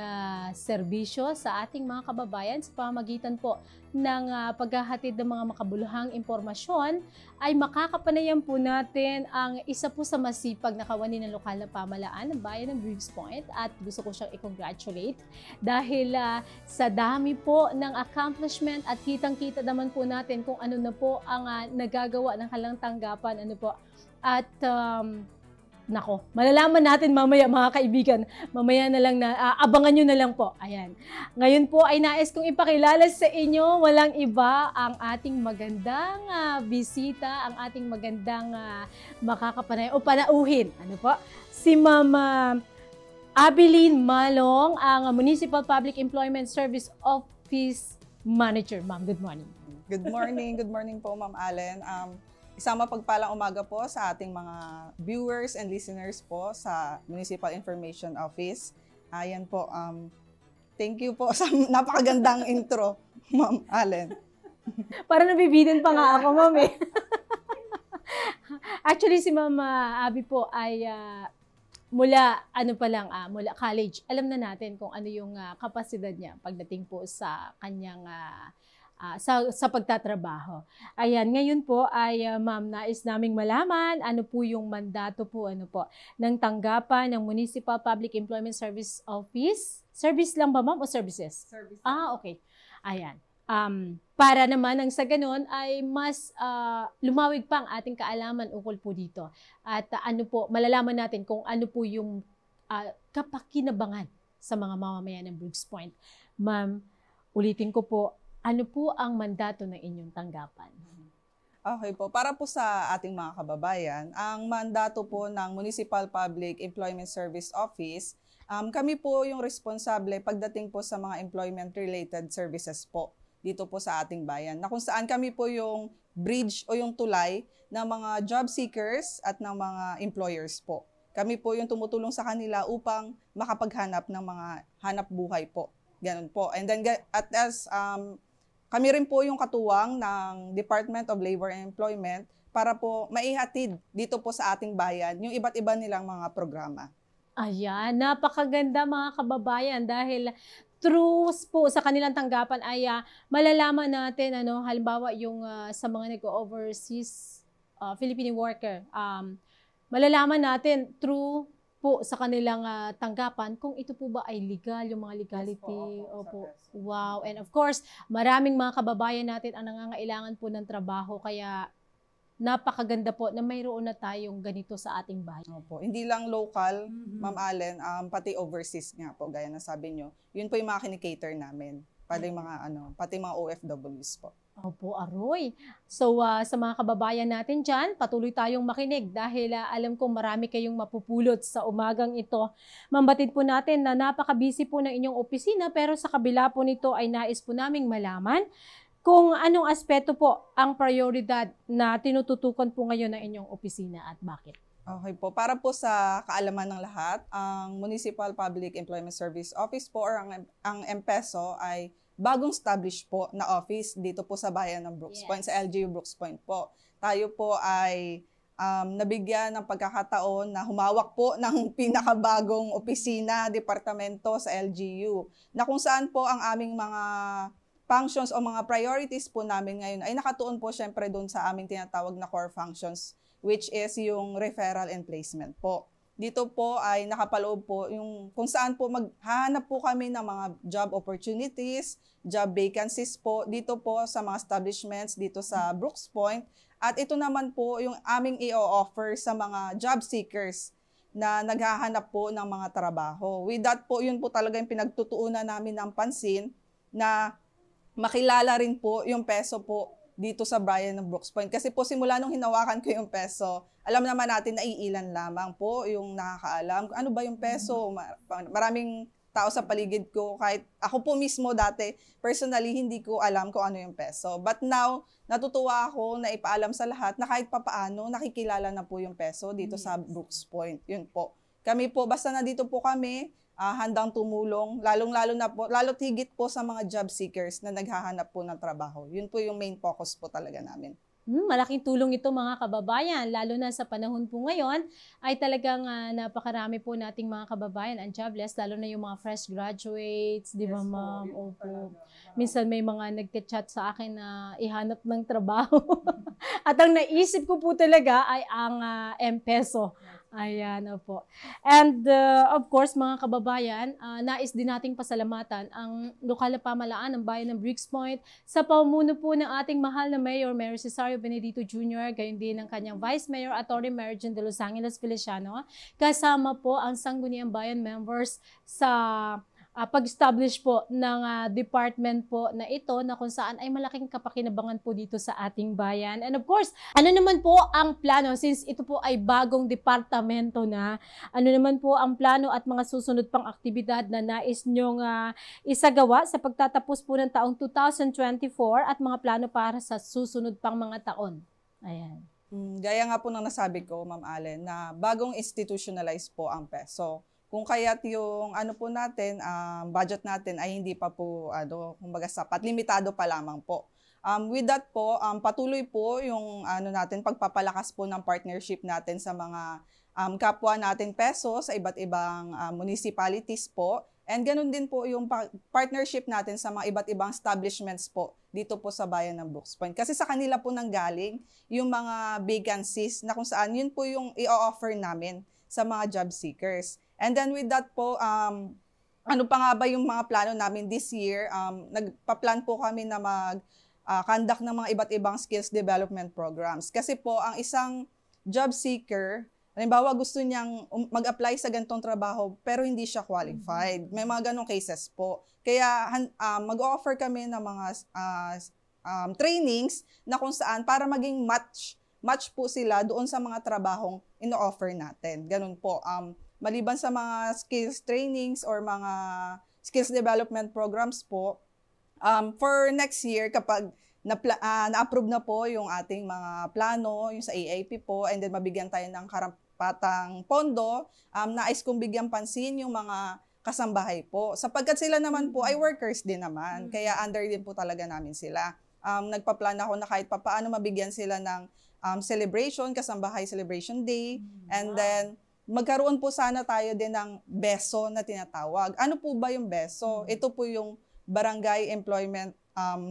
S2: serbisyo sa ating mga kababayan sa pamamagitan po ng paghahatid ng mga makabuluhang impormasyon ay makakapanayam po natin ang isa po sa masipag na kawani ng lokal na pamahalaan ng bayan ng Briggs Point at gusto ko siyang i-congratulate dahil sa dami po ng accomplishment at kitang-kita naman po natin kung ano na po ang nagagawa ng kanilang tanggapan at nako, malalaman natin mamaya mga kaibigan. Mamaya na lang abangan nyo na lang po. Ayan. Ngayon po ay nais kong ipakilala sa inyo, walang iba ang ating magandang bisita, ang ating magandang makakapanay o panauhin. Ano po? Si Mama Abilin Malong, ang Municipal Public Employment Service Office Manager. Ma'am, good morning.
S9: Good morning po Ma'am Allen. Isang mapagpalang umaga po sa ating mga viewers and listeners po sa Municipal Information Office. Ayan po, thank you po sa napakagandang intro, Ma'am Allen.
S2: Para nabibitin pa nga ako, Ma'am eh. Actually, si Ma'am Abby po ay mula college. Alam na natin kung ano yung kapasidad niya pagdating po sa kanyang sa pagtatrabaho. Ayan, ngayon po ay ma'am, nais naming malaman ano po yung mandato po ng tanggapan ng Municipal Public Employment Service Office. Service lang ba ma'am o services? Service. Okay. Ayan. Para naman ang sa ganun ay mas lumawig pa ang ating kaalaman ukol po dito. At malalaman natin kung ano po yung kapakinabangan sa mga mamamayan ng Brooks Point. Ma'am, ulitin ko po, ano po ang mandato ng inyong tanggapan?
S9: Okay po. Para po sa ating mga kababayan, ang mandato po ng Municipal Public Employment Service Office, kami po yung responsable pagdating po sa mga employment-related services po dito po sa ating bayan. Na kung saan kami po yung bridge o yung tulay ng mga job seekers at ng mga employers po. Kami po yung tumutulong sa kanila upang makapaghanap ng mga hanap buhay po. Ganun po. And then kami rin po yung katuwang ng Department of Labor and Employment para po maihatid dito po sa ating bayan yung iba't iba nilang mga programa.
S2: Ayan, napakaganda mga kababayan dahil through po sa kanilang tanggapan ay malalaman natin halimbawa yung sa mga nag-overseas Filipino worker, malalaman natin through po sa kanilang tanggapan kung ito po ba ay legal, yung mga legality.
S9: Yes po,
S2: opo. Wow. And of course, maraming mga kababayan natin ang nangangailangan po ng trabaho. Kaya napakaganda po na mayroon na tayong ganito sa ating bayan.
S9: Opo. Hindi lang local, Ma'am Allen, pati overseas nga po, gaya na sabi nyo. Yun po yung mga kinikater namin. Pati mga OFWs po.
S2: Opo, aroy. So, sa mga kababayan natin dyan, patuloy tayong makinig dahil alam kong marami kayong mapupulot sa umagang ito. Mambatid po natin na napaka-busy po ng inyong opisina pero sa kabila po nito ay nais po naming malaman kung anong aspeto po ang prioridad na tinututukan po ngayon ng inyong opisina at bakit.
S9: Okay po. Para po sa kaalaman ng lahat, ang Municipal Public Employment Service Office po or ang MPESO ay bagong established po na office dito po sa bayan ng Brooks Point, sa LGU Brooks Point po. Tayo po ay nabigyan ng pagkakataon na humawak po ng pinakabagong opisina, departamento sa LGU, na kung saan po ang aming mga functions o mga priorities po namin ngayon ay nakatuon po syempre doon sa aming tinatawag na core functions, which is yung referral and placement po. Dito po ay nakapaloob po yung kung saan po maghahanap po kami ng mga job opportunities, job vacancies po dito po sa mga establishments dito sa Brooks Point. At ito naman po yung aming i-offer sa mga job seekers na naghahanap po ng mga trabaho. With that po, yun po talaga yung pinagtutuunan namin ng pansin na makilala rin po yung peso po dito sa bayan ng Brooks Point. Kasi po simula nung hinawakan ko yung peso, alam naman natin na iilan lamang po yung nakakaalam. Ano ba yung peso? Maraming tao sa paligid ko, kahit ako po mismo dati, personally, hindi ko alam kung ano yung peso. But now, natutuwa ako na ipaalam sa lahat na kahit papaano, nakikilala na po yung peso dito sa Brooks Point. Yun po. Kami po, basta nandito po kami, handang tumulong, lalo't higit po sa mga job seekers na naghahanap po ng trabaho. Yun po yung main focus po talaga namin.
S2: Malaking tulong ito mga kababayan, lalo na sa panahon po ngayon ay talagang napakarami po nating mga kababayan ang jobless, lalo na yung mga fresh graduates, di ba ma'am? Opo. Minsan may mga nagte-chat sa akin na ihanap ng trabaho. At ang naisip ko po talaga ay ang M-Peso. Ayan, opo. And of course, mga kababayan, nais din nating pasalamatan ang lokal na pamahalaan ng bayan ng Brooks Point sa pamumuno po ng ating mahal na Mayor Cesario Benedito Jr., gayon din ng kanyang Vice Mayor Atty. Mary Jane de Los Angeles Feliciano, kasama po ang Sangguniang Bayan members sa pag-establish po ng department po na ito na kung saan ay malaking kapakinabangan po dito sa ating bayan. And of course, ano naman po ang plano since ito po ay bagong departamento na, ano naman po ang plano at mga susunod pang aktibidad na nais nyong isagawa sa pagtatapos po ng taong 2024 at mga plano para sa susunod pang mga taon? Ayan.
S9: Gaya nga po ng nasabi ko, Ma'am Allen, na bagong institutionalize po ang peso. Kung kaya't yung po natin, budget natin ay hindi pa po kumbaga sapat, limitado pa lamang po. With that po, patuloy po yung natin pagpapalakas po ng partnership natin sa mga kapwa natin peso sa iba't ibang municipalities po. And ganun din po yung partnership natin sa mga iba't ibang establishments po dito po sa bayan ng Brooks Point. Kasi sa kanila po nanggaling yung mga vacancies na kung saan yun po yung i-offer namin sa mga job seekers. And then with that po, ano pa nga ba yung mga plano namin this year? Nagpa-plan po kami na mag-conduct ng mga iba't ibang skills development programs. Kasi po, ang isang job seeker Halimbawa, gusto niyang mag-apply sa ganitong trabaho pero hindi siya qualified. May mga ganong cases po. Kaya mag-offer kami ng mga trainings na kung saan para maging match po sila doon sa mga trabahong ino-offer natin. Ganun po. Maliban sa mga skills trainings or mga skills development programs po, for next year, kapag na-approve na po yung ating mga plano, yung sa AIP po, and then mabigyan tayo ng karapatang pondo, nais kong bigyan pansin yung mga kasambahay po. Sapagkat sila naman po ay workers din naman, kaya under din po talaga namin sila. Nagpa-plan ako na kahit papaano mabigyan sila ng celebration, kasambahay celebration day, and then magkaroon po sana tayo din ng BESO na tinatawag. Ano po ba yung BESO? Ito po yung Barangay Employment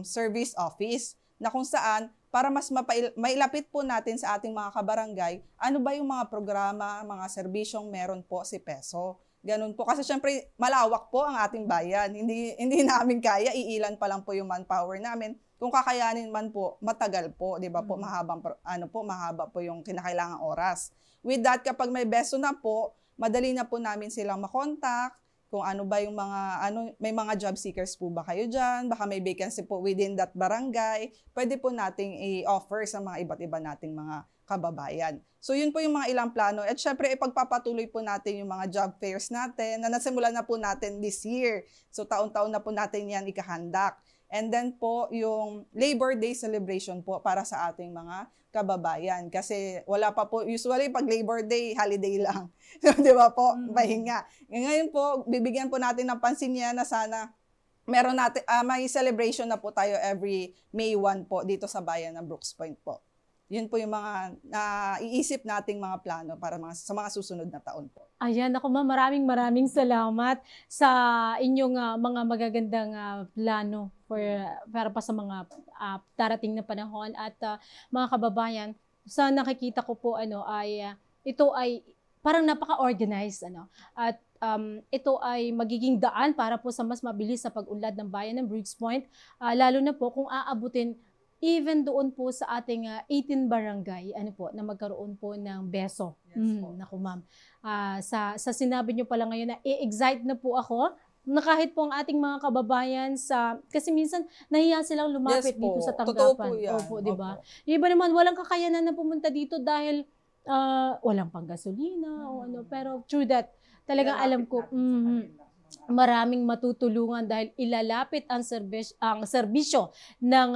S9: Service Office, na kung saan para mas mailapit po natin sa ating mga kabarangay, ano ba yung mga programa, mga serbisyong meron po si PESO. Ganun po. Kasi syempre, malawak po ang ating bayan. Hindi namin kaya, iilan pa lang po yung manpower namin. Kung kakayanin man po, matagal po, 'di ba po, mahaba po yung kinakailangang oras. With that, kapag may BESO na po, madali na po namin silang makontak, kung ano ba yung mga, may mga job seekers po ba kayo dyan, baka may vacancy po within that barangay, pwede po nating i-offer sa mga iba't iba nating mga kababayan. So yun po yung mga ilang plano. At syempre, ipagpapatuloy po natin yung mga job fairs natin na nasimulan na po natin this year. So taon-taon na po natin yan ikahandak. And then po, yung Labor Day celebration po para sa ating mga kababayan. Kasi wala pa po, usually pag Labor Day, holiday lang. So, di ba po? Pahinga. Ngayon po, bibigyan po natin ng pansin niya na sana meron natin, may celebration na po tayo every May 1 po dito sa bayan ng Brooks Point po. Yun po yung mga iisip nating mga plano para sa mga susunod na taon po.
S2: Ayan, ako ma'am, maraming salamat sa inyong mga magagandang plano para pa sa mga darating na panahon. At mga kababayan, sa nakikita ko po ito ay parang napaka-organized at ito ay magiging daan para po sa mas mabilis sa pag-unlad ng bayan ng Brooks Point, lalo na po kung aabutin even doon po sa ating 18 barangay, na magkaroon po ng BESO. Yes, naku ma'am. Sa sinabi niyo pala ngayon na i-excite na po ako na kahit po ang ating mga kababayan kasi minsan nahiya silang lumapit dito sa tanggapan.
S9: Totoo po yan.
S2: Opo, di ba? Yung iba naman walang kakayanan na pumunta dito dahil walang panggasolina o pero true that, talagang alam ko, maraming matutulungan dahil ilalapit ang serbisyo ng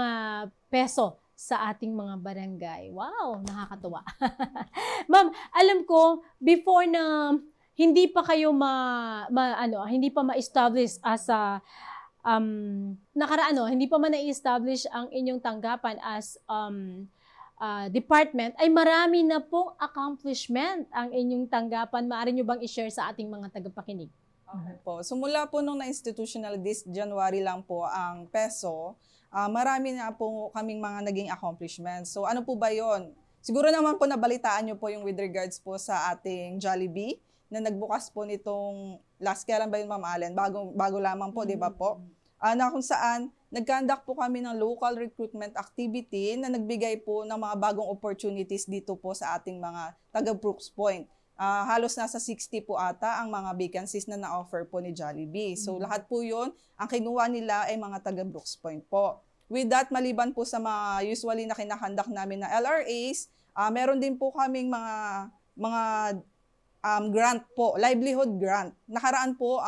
S2: PESO sa ating mga barangay. Wow, nakakatuwa. Ma'am, alam ko before na hindi pa kayo hindi pa ma-establish as a hindi pa man na-establish ang inyong tanggapan as department, ay marami na pong accomplishment ang inyong tanggapan. Maaari nyo bang i-share sa ating mga tagapakinig?
S9: Okay po. So mula po nung na-institutional this January lang po ang PESO, marami na po kaming mga naging accomplishments. So ano po ba yon? Siguro naman po nabalitaan nyo po yung with regards po sa ating Jollibee na nagbukas po nitong kailan ba yun, Ma'am Allen? Bago lamang po, di ba po? Na kung saan nag-conduct po kami ng local recruitment activity na nagbigay po ng mga bagong opportunities dito po sa ating mga taga Brooks Point. Halos nasa 60 po ata ang mga vacancies na na-offer po ni Jollibee. So lahat po yun, ang kinuha nila ay mga taga Brooks Point po. With that, maliban po sa mga usually na kinakandak namin na LRAs, meron din po kaming mga grant po, livelihood grant. Nakaraan po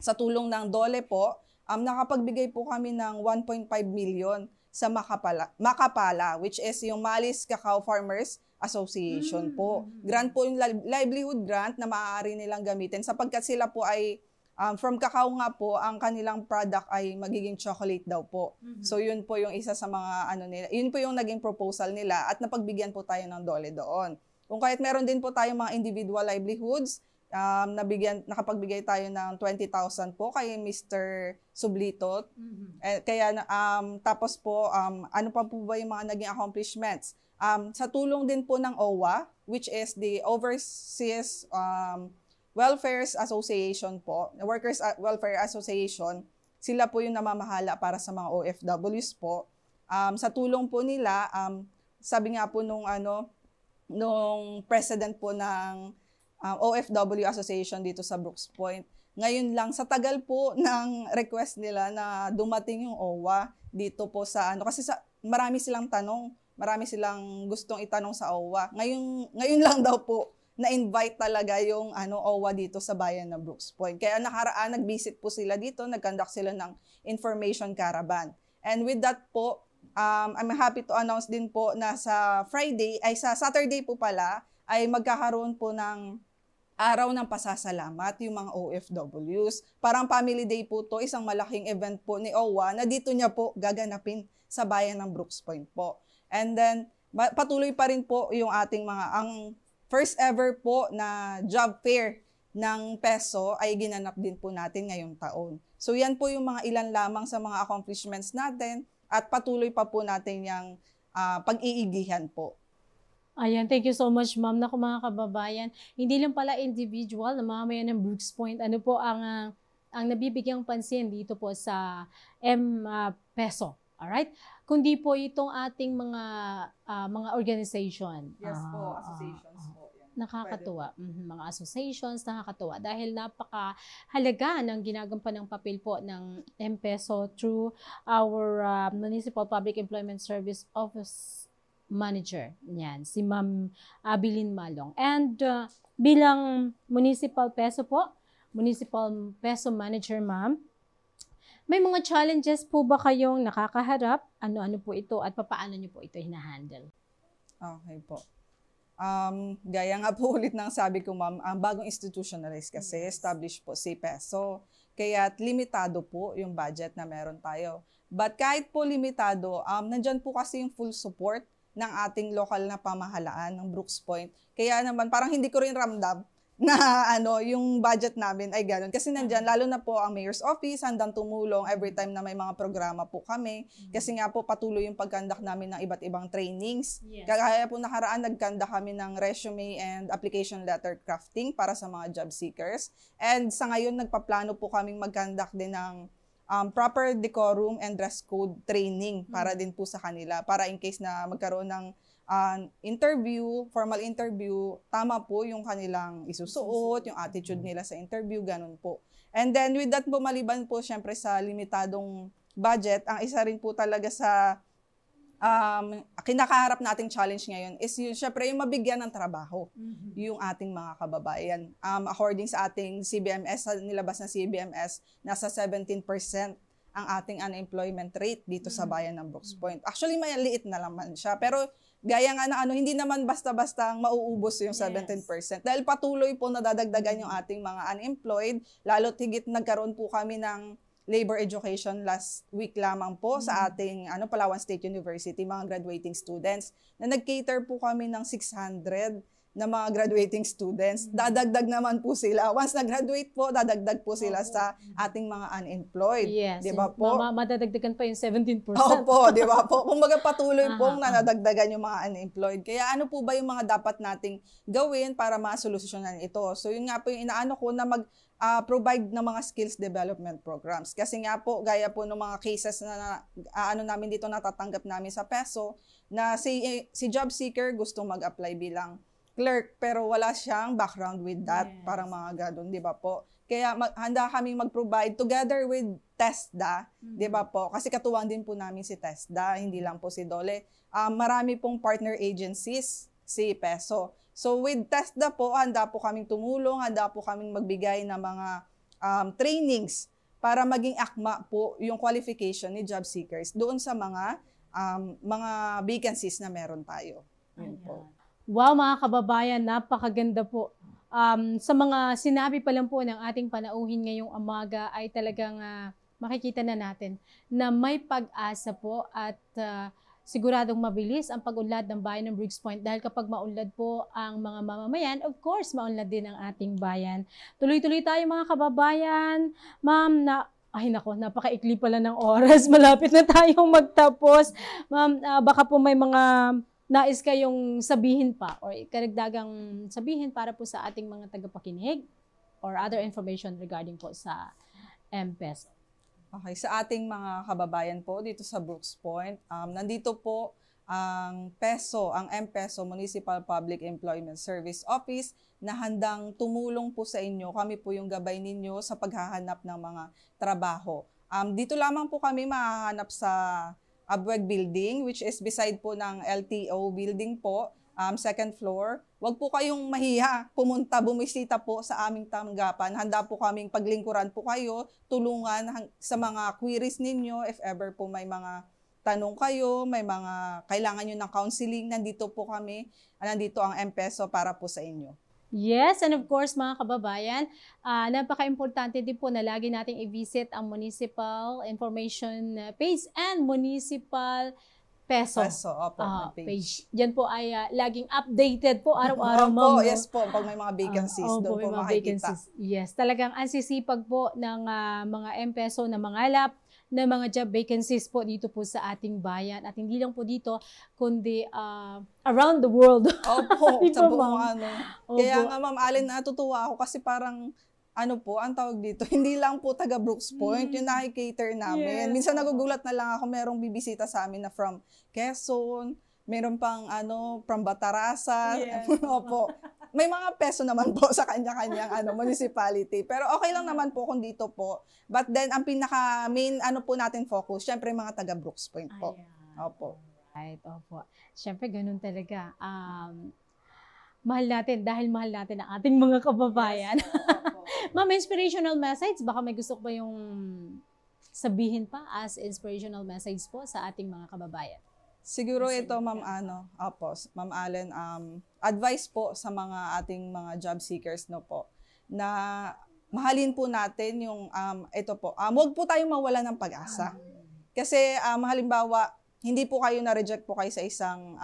S9: sa tulong ng DOLE po, nakapagbigay po kami ng 1.5 million sa Makapala, which is yung Malis Cacao Farmers Association po. Grant po yung livelihood grant na maaari nilang gamitin sapagkat sila po ay from cacao nga po, ang kanilang product ay magiging chocolate daw po. So yun po yung isa sa mga nila. Yun po yung naging proposal nila at napagbigyan po tayo ng DOLE doon. Kung kahit meron din po tayong mga individual livelihoods, nakapagbigay tayo ng 20,000 po kay Mr. Sublito. Tapos po, ano pa po ba yung mga naging accomplishments? Sa tulong din po ng OWA, which is the Overseas Welfare Association po, Workers Welfare Association, sila po yung namamahala para sa mga OFWs po. Sa tulong po nila, sabi nga po nung nung president po ng OFW Association dito sa Brooks Point. Ngayon lang, sa tagal po ng request nila na dumating yung OWA dito po sa kasi marami silang tanong, marami silang gustong itanong sa OWA. Ngayon lang daw po na-invite talaga yung OWA dito sa bayan ng Brooks Point. Kaya nakaraan, nag-visit po sila dito, nag-conduct sila ng information caravan. And with that po, I'm happy to announce din po na sa Saturday po pala, ay magkakaroon po ng araw ng pasasalamat yung mga OFWs. Parang family day po to, isang malaking event po ni OWA na dito niya po gaganapin sa bayan ng Brooks Point po. And then, patuloy pa rin po yung ating ang first ever po na job fair ng PESO ay ginanap din po natin ngayong taon. So yan po yung mga ilan lamang sa mga accomplishments natin at patuloy pa po natin yung pag-iigihan po.
S2: Ayan, thank you so much, ma'am. Naku mga kababayan, hindi lang pala individual na mamamayan ng Brooks Point. Ano po ang nabibigyang pansin dito po sa PESO, alright? Kundi po itong ating mga organization.
S9: Yes po, associations po.
S2: Nakakatuwa. Mga associations, nakakatuwa. Dahil napakahalaga ng ginagampan ng papel po ng M-PESO through our Municipal Public Employment Service Office Manager. Yan, si Ma'am Abilin Malong. And bilang Municipal PESO po, Municipal PESO Manager, ma'am, may mga challenges po ba kayong nakakaharap? Ano-ano po ito at paano nyo po ito hinahandle?
S9: Okay po. Gaya nga po ulit ng sabi ko, ma'am, ang bagong institutionalized kasi, established po si PESO. Kaya limitado po yung budget na meron tayo. But kahit po limitado, nandyan po kasi yung full support ng ating lokal na pamahalaan ng Brooks Point. Kaya naman, parang hindi ko rin ramdam na yung budget namin ay gano'n. Kasi nandyan, lalo na po ang Mayor's Office, handang tumulong every time na may mga programa po kami. Kasi nga po patuloy yung pag-conduct namin ng iba't ibang trainings. Yes. Kaya po nakaraan, nag-conduct kami ng resume and application letter crafting para sa mga job seekers. And sa ngayon, nagpaplano po kaming mag-conduct din ng proper decorum and dress code training para din po sa kanila. Para in case na magkaroon ng interview, formal interview, tama po yung kanilang isusuot, yung attitude nila sa interview, ganun po. And then with that po, maliban po syempre sa limitadong budget, ang isa rin po talaga sa kinakaharap nating challenge ngayon is yung syempre yung mabigyan ng trabaho yung ating mga kababayan. According sa ating CBMS, nilabas na CBMS, nasa 17% ang ating unemployment rate dito sa bayan ng Brooks Point. Actually, maliit na naman siya. Pero gaya nga na hindi naman basta-basta mauubos yung 17%. Dahil patuloy po nadadagdagan yung ating mga unemployed, lalo't higit nagkaroon po kami ng labor education last week lamang po sa ating Palawan State University, mga graduating students, na nag-cater po kami ng 600 na mga graduating students. Dadagdag naman po sila. Once na-graduate po, dadagdag po sila sa ating mga unemployed.
S2: Yes.
S9: Di ba po?
S2: Madadagdagan pa yung 17%.
S9: Opo, di ba po? Kung patuloy pong nanadagdagan yung mga unemployed. Kaya ano po ba yung mga dapat nating gawin para masolusyonan ito? So yun nga po yung inaano ko na provide ng mga skills development programs. Kasi nga po, gaya po ng mga cases na namin dito natatanggap namin sa PESO, na si job seeker gustong mag-apply bilang clerk, pero wala siyang background with that, parang mga gadon, di ba po? Kaya handa kaming mag-provide together with TESDA, di ba po? Kasi katuwang din po namin si TESDA, hindi lang po si DOLE. Marami pong partner agencies si PESO. So with TESDA po, handa po kaming tumulong, handa po kaming magbigay ng mga trainings para maging akma po yung qualification ni job seekers doon sa mga vacancies na meron tayo. Yun po.
S2: Wow, mga kababayan, napakaganda po. Sa mga sinabi pa lang po ng ating panauhin ngayong umaga ay talagang makikita na natin na may pag-asa po at siguradong mabilis ang pag-unlad ng bayan ng Brooks Point dahil kapag maunlad po ang mga mamamayan, of course, maunlad din ang ating bayan. Tuloy-tuloy tayo mga kababayan. Ma'am, napakaikli pala ng oras. Malapit na tayong magtapos. Ma'am, baka po may mga nais kayong sabihin pa or karagdagang sabihin para po sa ating mga tagapakinig or other information regarding po sa M-PESO.
S9: Okay, sa ating mga kababayan po dito sa Brooks Point, nandito po ang PESO, ang M-PESO, Municipal Public Employment Service Office, na handang tumulong po sa inyo. Kami po yung gabay ninyo sa paghahanap ng mga trabaho. Dito lamang po kami mahahanap sa Abweg Building, which is beside po ng LTO building po, second floor. Huwag po kayong mahiya, pumunta, bumisita po sa aming tanggapan. Handa po kaming paglingkuran po kayo, tulungan sa mga queries ninyo, if ever po may mga tanong kayo, may mga kailangan nyo ng counseling, nandito po kami, nandito ang M-PESO para po sa inyo.
S2: Yes, and of course mga kababayan, napaka-importante din po na lagi nating i-visit ang Municipal Information Page and Municipal PESO page. Diyan po ay laging updated po araw-araw, ma'am.
S9: Yes po, pag may mga vacancies, doon po makikita.
S2: Yes, talagang ang sisipag po ng mga M-PESO na mangalap na mga job vacancies po dito po sa ating bayan. At hindi lang po dito, kundi around the world.
S9: Opo, sa buong ano. Kaya nga, Ma'am Allen, natutuwa ako kasi parang, ano po, ang tawag dito, hindi lang po taga Brooks Point, yung nakikater namin. Yes. Minsan nagugulat na lang ako, merong bibisita sa amin na from Quezon, meron pang from Bataraza. Yes. Opo. May mga peso naman po sa kanya-kanyang municipality. Pero okay lang naman po kung dito po. But then, ang pinaka-main po natin focus, syempre mga taga Brooks Point po. Opo.
S2: Right, opo. Syempre, ganun talaga. Mahal natin, dahil mahal natin ang ating mga kababayan. Yes, Ma'am, inspirational message, baka may gusto ko ba yung sabihin pa as inspirational message po sa ating mga kababayan?
S9: Siguro ito, Ma'am Ma'am Allen, advice po sa mga ating mga job seekers po, na mahalin po natin yung ito po. Huwag po tayong mawala ng pag-asa. Kasi halimbawa, hindi po kayo na-reject po kayo sa isang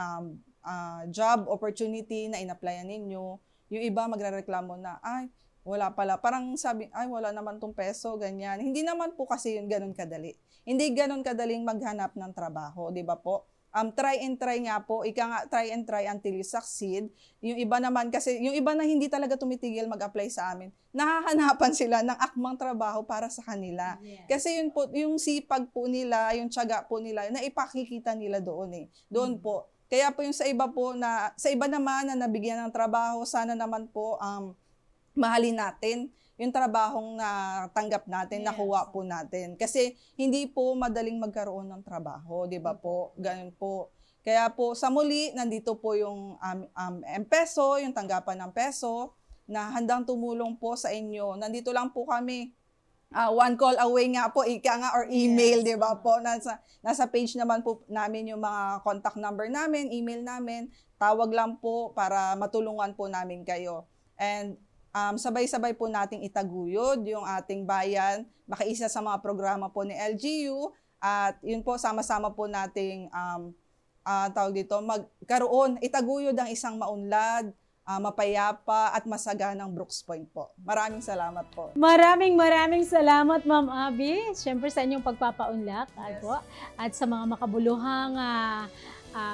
S9: job opportunity na in-applyan ninyo. Yung iba magrereklamo na, ay, wala pala. Parang sabi, ay, wala naman tong peso, ganyan. Hindi naman po kasi yun ganun kadali. Hindi ganun kadaling maghanap ng trabaho, di ba po? Try and try nga po, try and try until you succeed. Yung iba naman kasi, yung iba na hindi talaga tumitigil mag-apply sa amin, nakahanapan sila ng akmang trabaho para sa kanila. Yeah. Kasi yun po, yung sipag po nila, yung tiyaga po nila, na ipakikita nila doon Doon po. Kaya po yung sa iba naman na nabigyan ng trabaho, sana naman po mahalin natin yung trabahong natanggap natin, nakuha po natin. Kasi hindi po madaling magkaroon ng trabaho, di ba po? Ganun po. Kaya po sa muli, nandito po yung M-PESO, yung tanggapan ng PESO, na handang tumulong po sa inyo. Nandito lang po kami. One call away nga po, or email, di ba po? Nasa page naman po namin yung mga contact number namin, email namin. Tawag lang po para matulungan po namin kayo. And sabay-sabay po nating itaguyod yung ating bayan, makaisa sa mga programa po ni LGU, at yun po, sama-sama po nating itaguyod ang isang maunlad, mapayapa at masaganang Brooks Point po. Maraming salamat po.
S2: Maraming salamat, Ma'am Abby. Siyempre sa inyong pagpapaunlak at sa mga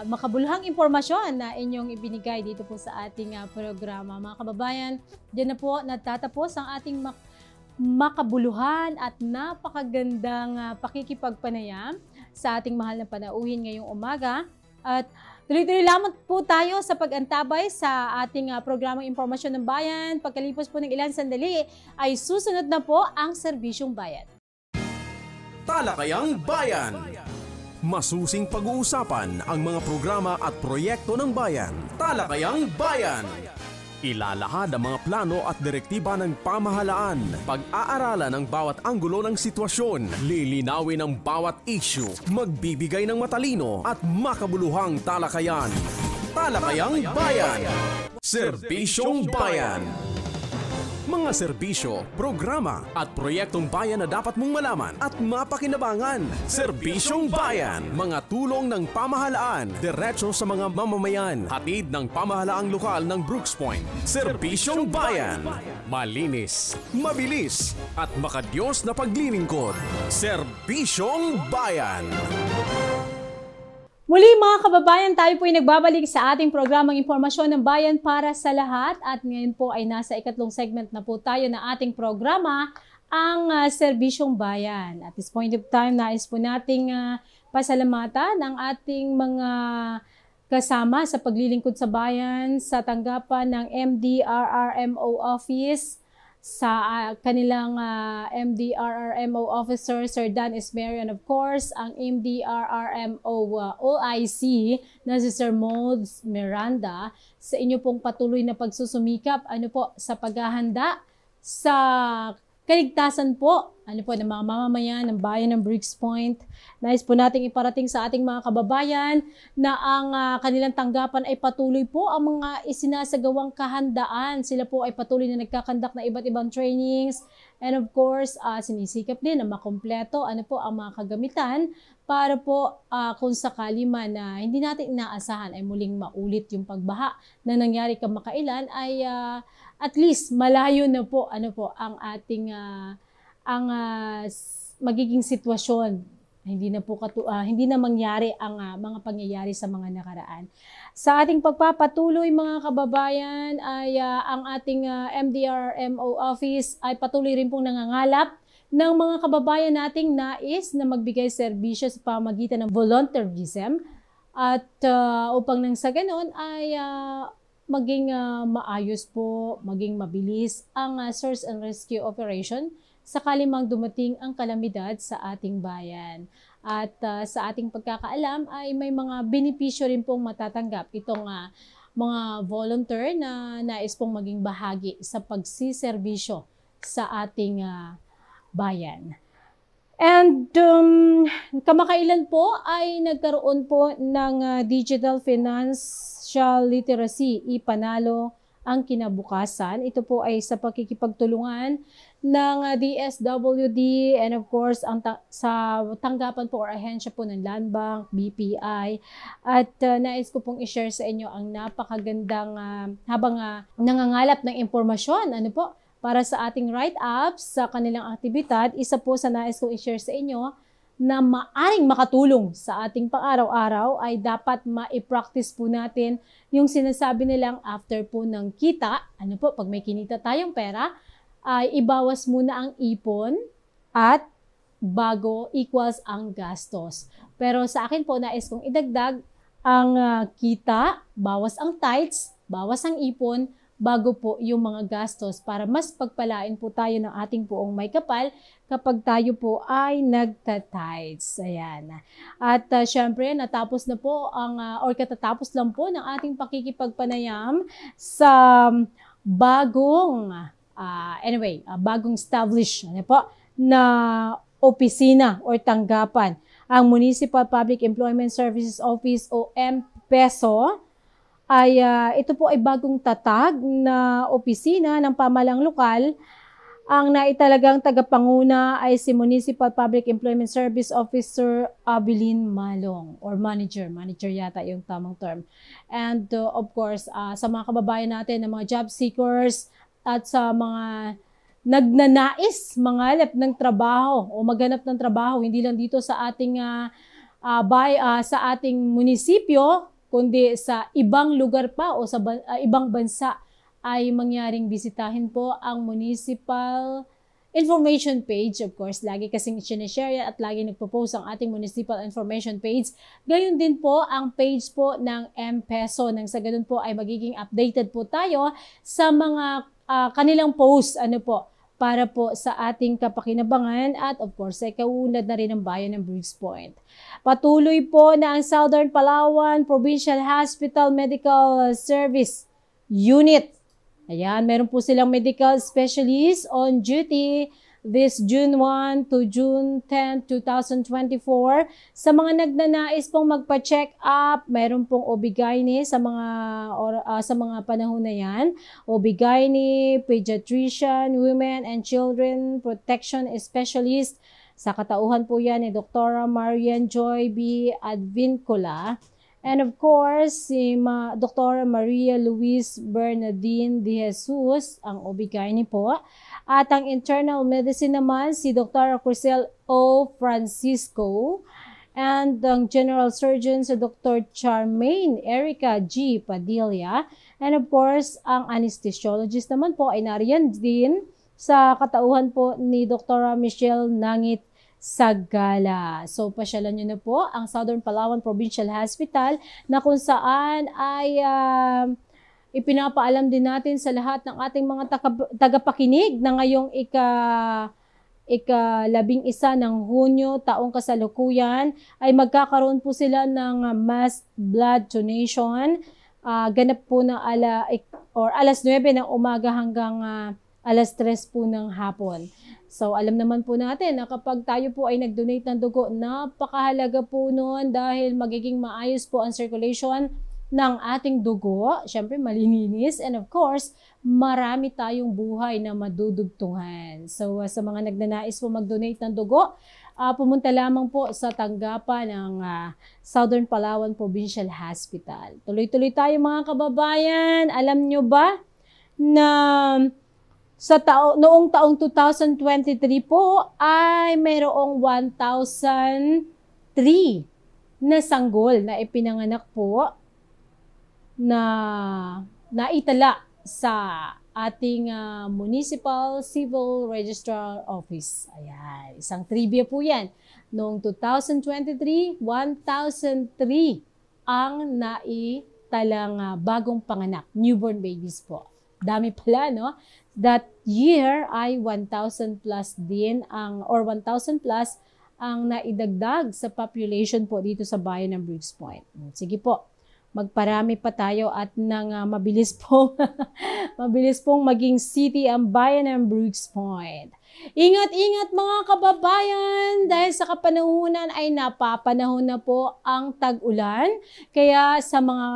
S2: makabuluhang impormasyon na inyong ibinigay dito po sa ating programa. Mga kababayan, diyan na po natatapos ang ating makabuluhan at napakagandang pakikipagpanayam sa ating mahal na panauhin ngayong umaga. At tuloy-tuloy lamang po tayo sa pag-antabay sa ating programang Impormasyon ng Bayan. Pagkalipas po ng ilang sandali ay susunod na po ang Serbisyong Bayan.
S1: Talakayang Bayan. Masusing pag-uusapan ang mga programa at proyekto ng bayan. Talakayang Bayan. Ilalahad ang mga plano at direktiba ng pamahalaan. Pag-aaralan ang bawat anggulo ng sitwasyon. Lilinawin ang bawat issue. Magbibigay ng matalino at makabuluhang talakayan. Talakayang Bayan. Serbisyong Bayan. Mga serbisyo, programa at proyektong bayan na dapat mong malaman at mapakinabangan. Serbisyong Bayan. Mga tulong ng pamahalaan, diretso sa mga mamamayan. Hatid ng pamahalaang lokal ng Brooks Point. Serbisyong Bayan. Malinis, mabilis at makadiyos na paglilingkod. Serbisyong Bayan.
S2: Muli mga kababayan, tayo po ay nagbabalik sa ating programang Impormasyon ng Bayan para sa lahat, at ngayon po ay nasa ikatlong segment na po tayo na ating programa, ang Serbisyong Bayan. At this point of time, nais po nating pasalamatan ang ating mga kasama sa paglilingkod sa bayan sa tanggapan ng MDRRMO office, sa kanilang MDRRMO officer, Sir Dan Esmerio, and of course, ang MDRRMO OIC na si Sir Molds Miranda, sa inyo pong patuloy na pagsusumikap sa paghahanda sa kaligtasan po ng mga mamamayan ng bayan ng Briggs Point. Nais po nating iparating sa ating mga kababayan na ang kanilang tanggapan ay patuloy po ang mga isinasagawang kahandaan. Sila po ay patuloy na nagkakandak na iba't ibang trainings, and of course, sinisikap din na makompleto ang mga kagamitan para po kung sakali man na hindi natin inaasahan ay muling maulit yung pagbaha na nangyari kamakailan, ay at least malayo na po ang ating magiging sitwasyon. Hindi na mangyari ang mga pangyayari sa mga nakaraan. Sa ating pagpapatuloy mga kababayan ay ang ating MDRMO office ay patuloy rin pong nangangalap ng mga kababayan nating nais na magbigay serbisyo sa pamamagitan ng volunteerism, at upang nang sa ganon ay maging maayos po, maging mabilis ang search and rescue operation sakali mang dumating ang kalamidad sa ating bayan. At sa ating pagkakaalam ay may mga benepisyo rin pong matatanggap itong mga volunteer na nais pong maging bahagi sa pagsiserbisyo sa ating bayan. And kamakailan po ay nagkaroon po ng Digital Financial Literacy iPanalo ang kinabukasan. Ito po ay sa pakikipagtulungan ng DSWD and of course sa tanggapan po or ahensya po ng Land Bank, BPI. At nais ko pong i-share sa inyo ang napakagandang habang nangangalap ng impormasyon para sa ating write-ups sa kanilang aktibidad. Isa po sa nais kong i-share sa inyo na maaring makatulong sa ating pang-araw-araw ay dapat ma-practice po natin yung sinasabi nilang after po ng kita, pag may kinita tayong pera, ay ibawas muna ang ipon at bago equals ang gastos. Pero sa akin po nais kong idagdag ang kita, bawas ang tithes, bawas ang ipon, bago po yung mga gastos para mas pagpalain po tayo ng ating poong may kapal kapag tayo po ay nagtatides. Ayan. At syempre, natapos na po or katatapos lang po ng ating pakikipagpanayam sa bagong established na opisina or tanggapan, ang Municipal Public Employment Services Office o MPESO. Ito po ay bagong tatag na opisina ng pamahalang lokal. Ang naitalagang tagapanguna ay si Municipal Public Employment Service Officer Abilin Malong, or manager yata yung tamang term. And of course, sa mga kababayan natin na mga job seekers at sa mga nagnanais mangalap ng trabaho o maghanap ng trabaho, hindi lang dito sa ating sa ating munisipyo, kundi sa ibang lugar pa o sa ibang bansa, ay mangyaring bisitahin po ang municipal information page. Of course, lagi kasing sinishare at lagi nagpo-post ang ating municipal information page. Gayon din po ang page po ng MPESO. Nang sa ganun po ay magiging updated po tayo sa mga kanilang post para po sa ating kapakinabangan at of course ay kaunlad na rin ng bayan ng Briggs Point. Patuloy po na ang Southern Palawan Provincial Hospital Medical Service Unit. Ayan, meron po silang medical specialist on duty this June 1 to June 10, 2024. Sa mga nagnanais pong magpa-check up, meron pong OB-GYN sa mga panahon na yan. OB-GYN, pediatrician, women and children protection specialist. Sa katauhan po yan ni Dr. Marian Joy B. Advincula. And of course, si Dr. Maria Luis Bernardine De Jesus, ang OB-GYN po. At ang internal medicine naman, si Dr. Crisel O. Francisco. And ang general surgeon, si Dr. Charmaine Erica G. Padilla. And of course, ang anesthesiologist naman po ay nariyan din sa katauhan po ni Dr. Michelle Nangit Sagala. So, pasyalan nyo na po ang Southern Palawan Provincial Hospital na kung saan ay ipinapaalam din natin sa lahat ng ating mga tagapakinig na ngayong ika-11 ng Hunyo, taong kasalukuyan, ay magkakaroon po sila ng mass blood donation. Ganap po ng alas 9 ng umaga hanggang alas 3 po ng hapon. So, alam naman po natin na kapag tayo po ay nag-donate ng dugo, napakahalaga po noon dahil magiging maayos po ang circulation ng ating dugo. Siyempre, malilinis. And of course, marami tayong buhay na madudugtungan. So, sa mga nagnanais po mag-donate ng dugo, pumunta lamang po sa tanggapan ng Southern Palawan Provincial Hospital. Tuloy-tuloy tayo mga kababayan. Alam nyo ba na noong taong 2023 po ay mayroong 1,003 na sanggol na ipinanganak po na naitala sa ating Municipal Civil Registrar Office. Ayan, isang trivia po yan. Noong 2023, 1,003 ang naitalang bagong panganak, newborn babies po. Dami pala, no? That year ay 1,000 plus din or 1,000 plus ang naidagdag sa population po dito sa bayan ng Briggs Point. Sige po, magparami pa tayo at nang mabilis pong maging city ang bayan ng Briggs Point. Ingat-ingat mga kababayan dahil sa kapanahunan ay napapanahon na po ang tag-ulan. Kaya sa mga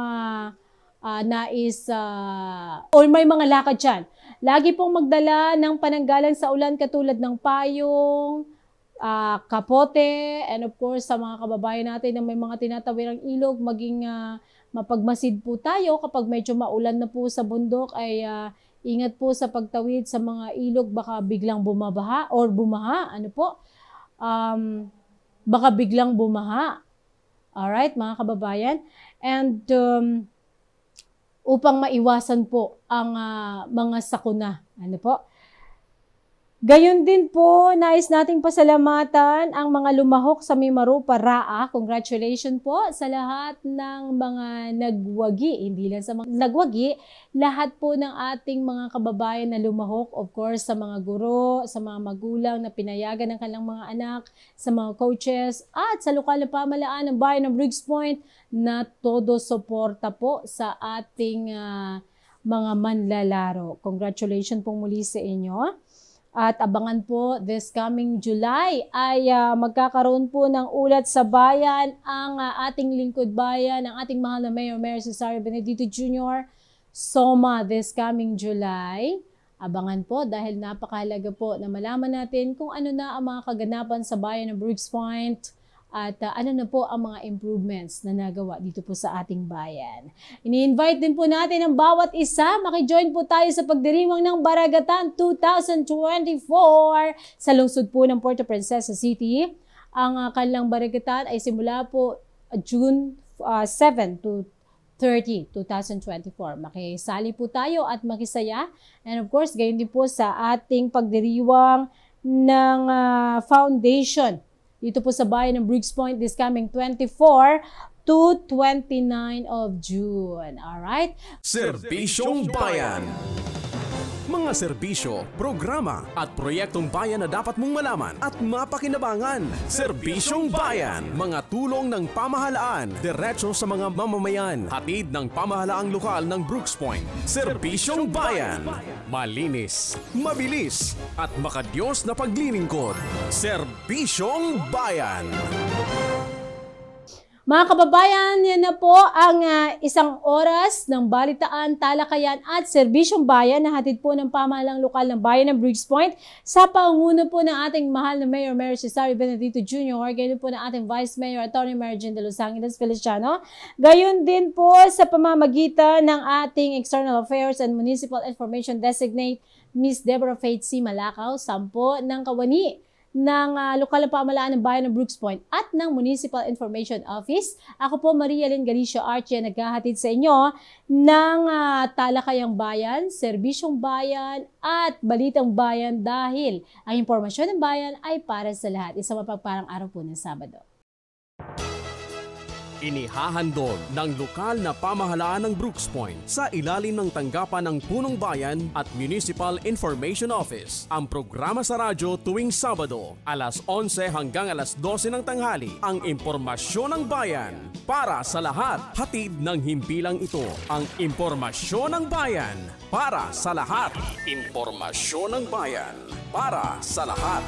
S2: or may mga lakad dyan, lagi pong magdala ng pananggalang sa ulan katulad ng payong, kapote, and of course sa mga kababayan natin na may mga tinatawirang ilog, maging mapagmasid po tayo kapag medyo maulan na po sa bundok ay ingat po sa pagtawid sa mga ilog, baka biglang bumaha. Baka biglang bumaha. Alright mga kababayan, and upang maiwasan po ang mga sakuna. Gayon din po, nais nating pasalamatan ang mga lumahok sa Mimaru Paraa. Congratulations po sa lahat ng mga nagwagi. Hindi lang sa mga nagwagi, lahat po ng ating mga kababayan na lumahok. Of course, sa mga guro, sa mga magulang na pinayagan ng kanilang mga anak, sa mga coaches, at sa lokal na pamahalaan ng bayan ng Briggs Point na todo suporta po sa ating mga manlalaro. Congratulations po muli sa inyo. At abangan po, this coming July ay magkakaroon po ng ulat sa bayan ang ating lingkod bayan, ang ating mahal na Mayor Cesario Benedito Jr. SOMA this coming July. Abangan po dahil napakahalaga po na malaman natin kung ano na ang mga kaganapan sa bayan ng Briggs Point at ano na po ang mga improvements na nagawa dito po sa ating bayan. Ini-invite din po natin ang bawat isa. Maki-join po tayo sa pagdiriwang ng Baragatan 2024 sa lungsod po ng Puerto Princesa City. Ang kanilang Baragatan ay simula po June 7 to 30, 2024. Makisali po tayo at makisaya. And of course, gayon din po sa ating pagdiriwang ng foundation dito po sa bayan ng Briggs Point this coming 24 to 29 of June. Alright?
S1: Serbisyong Bayan. Mga serbisyo, programa at proyektong bayan na dapat mong malaman at mapakinabangan. Serbisyong Bayan. Mga tulong ng pamahalaan, diretso sa mga mamamayan. Hatid ng pamahalaang lokal ng Briggs Point. Serbisyong Bayan. Malinis, mabilis at makadiyos na paglilingkod. Serbisyong Bayan.
S2: Mga kababayan, yan na po ang isang oras ng balitaan, talakayan at serbisyong bayan na hatid po ng pamahalang lokal ng bayan ng Briggs Point sa pangunguna po ng ating mahal na Mayor Cesario Benedito Jr. Gayon po ng ating Vice Mayor Atty. Mary Jane de Los Angeles Feliciano. Gayon din po sa pamamagitan ng ating External Affairs and Municipal Information Designate Ms. Deborah Faith C. Malacao, 10 ng Kawani ng lokal na pamahalaan ng Bayan ng Brooks Point at ng Municipal Information Office. Ako po, Maria Lynn Galicio Archie, naghahatid sa inyo ng talakayang bayan, serbisyong bayan at balitang bayan dahil ang impormasyon ng bayan ay para sa lahat. Isang mapagparang araw po ng Sabado.
S1: Inihahandog ng lokal na pamahalaan ng Brooks Point sa ilalim ng tanggapan ng Punong Bayan at Municipal Information Office. Ang programa sa radyo tuwing Sabado, alas 11 hanggang alas 12 ng tanghali. Ang impormasyon ng bayan para sa lahat. Hatid ng himpilang ito, ang impormasyon ng bayan para sa lahat. Impormasyon ng bayan para sa lahat.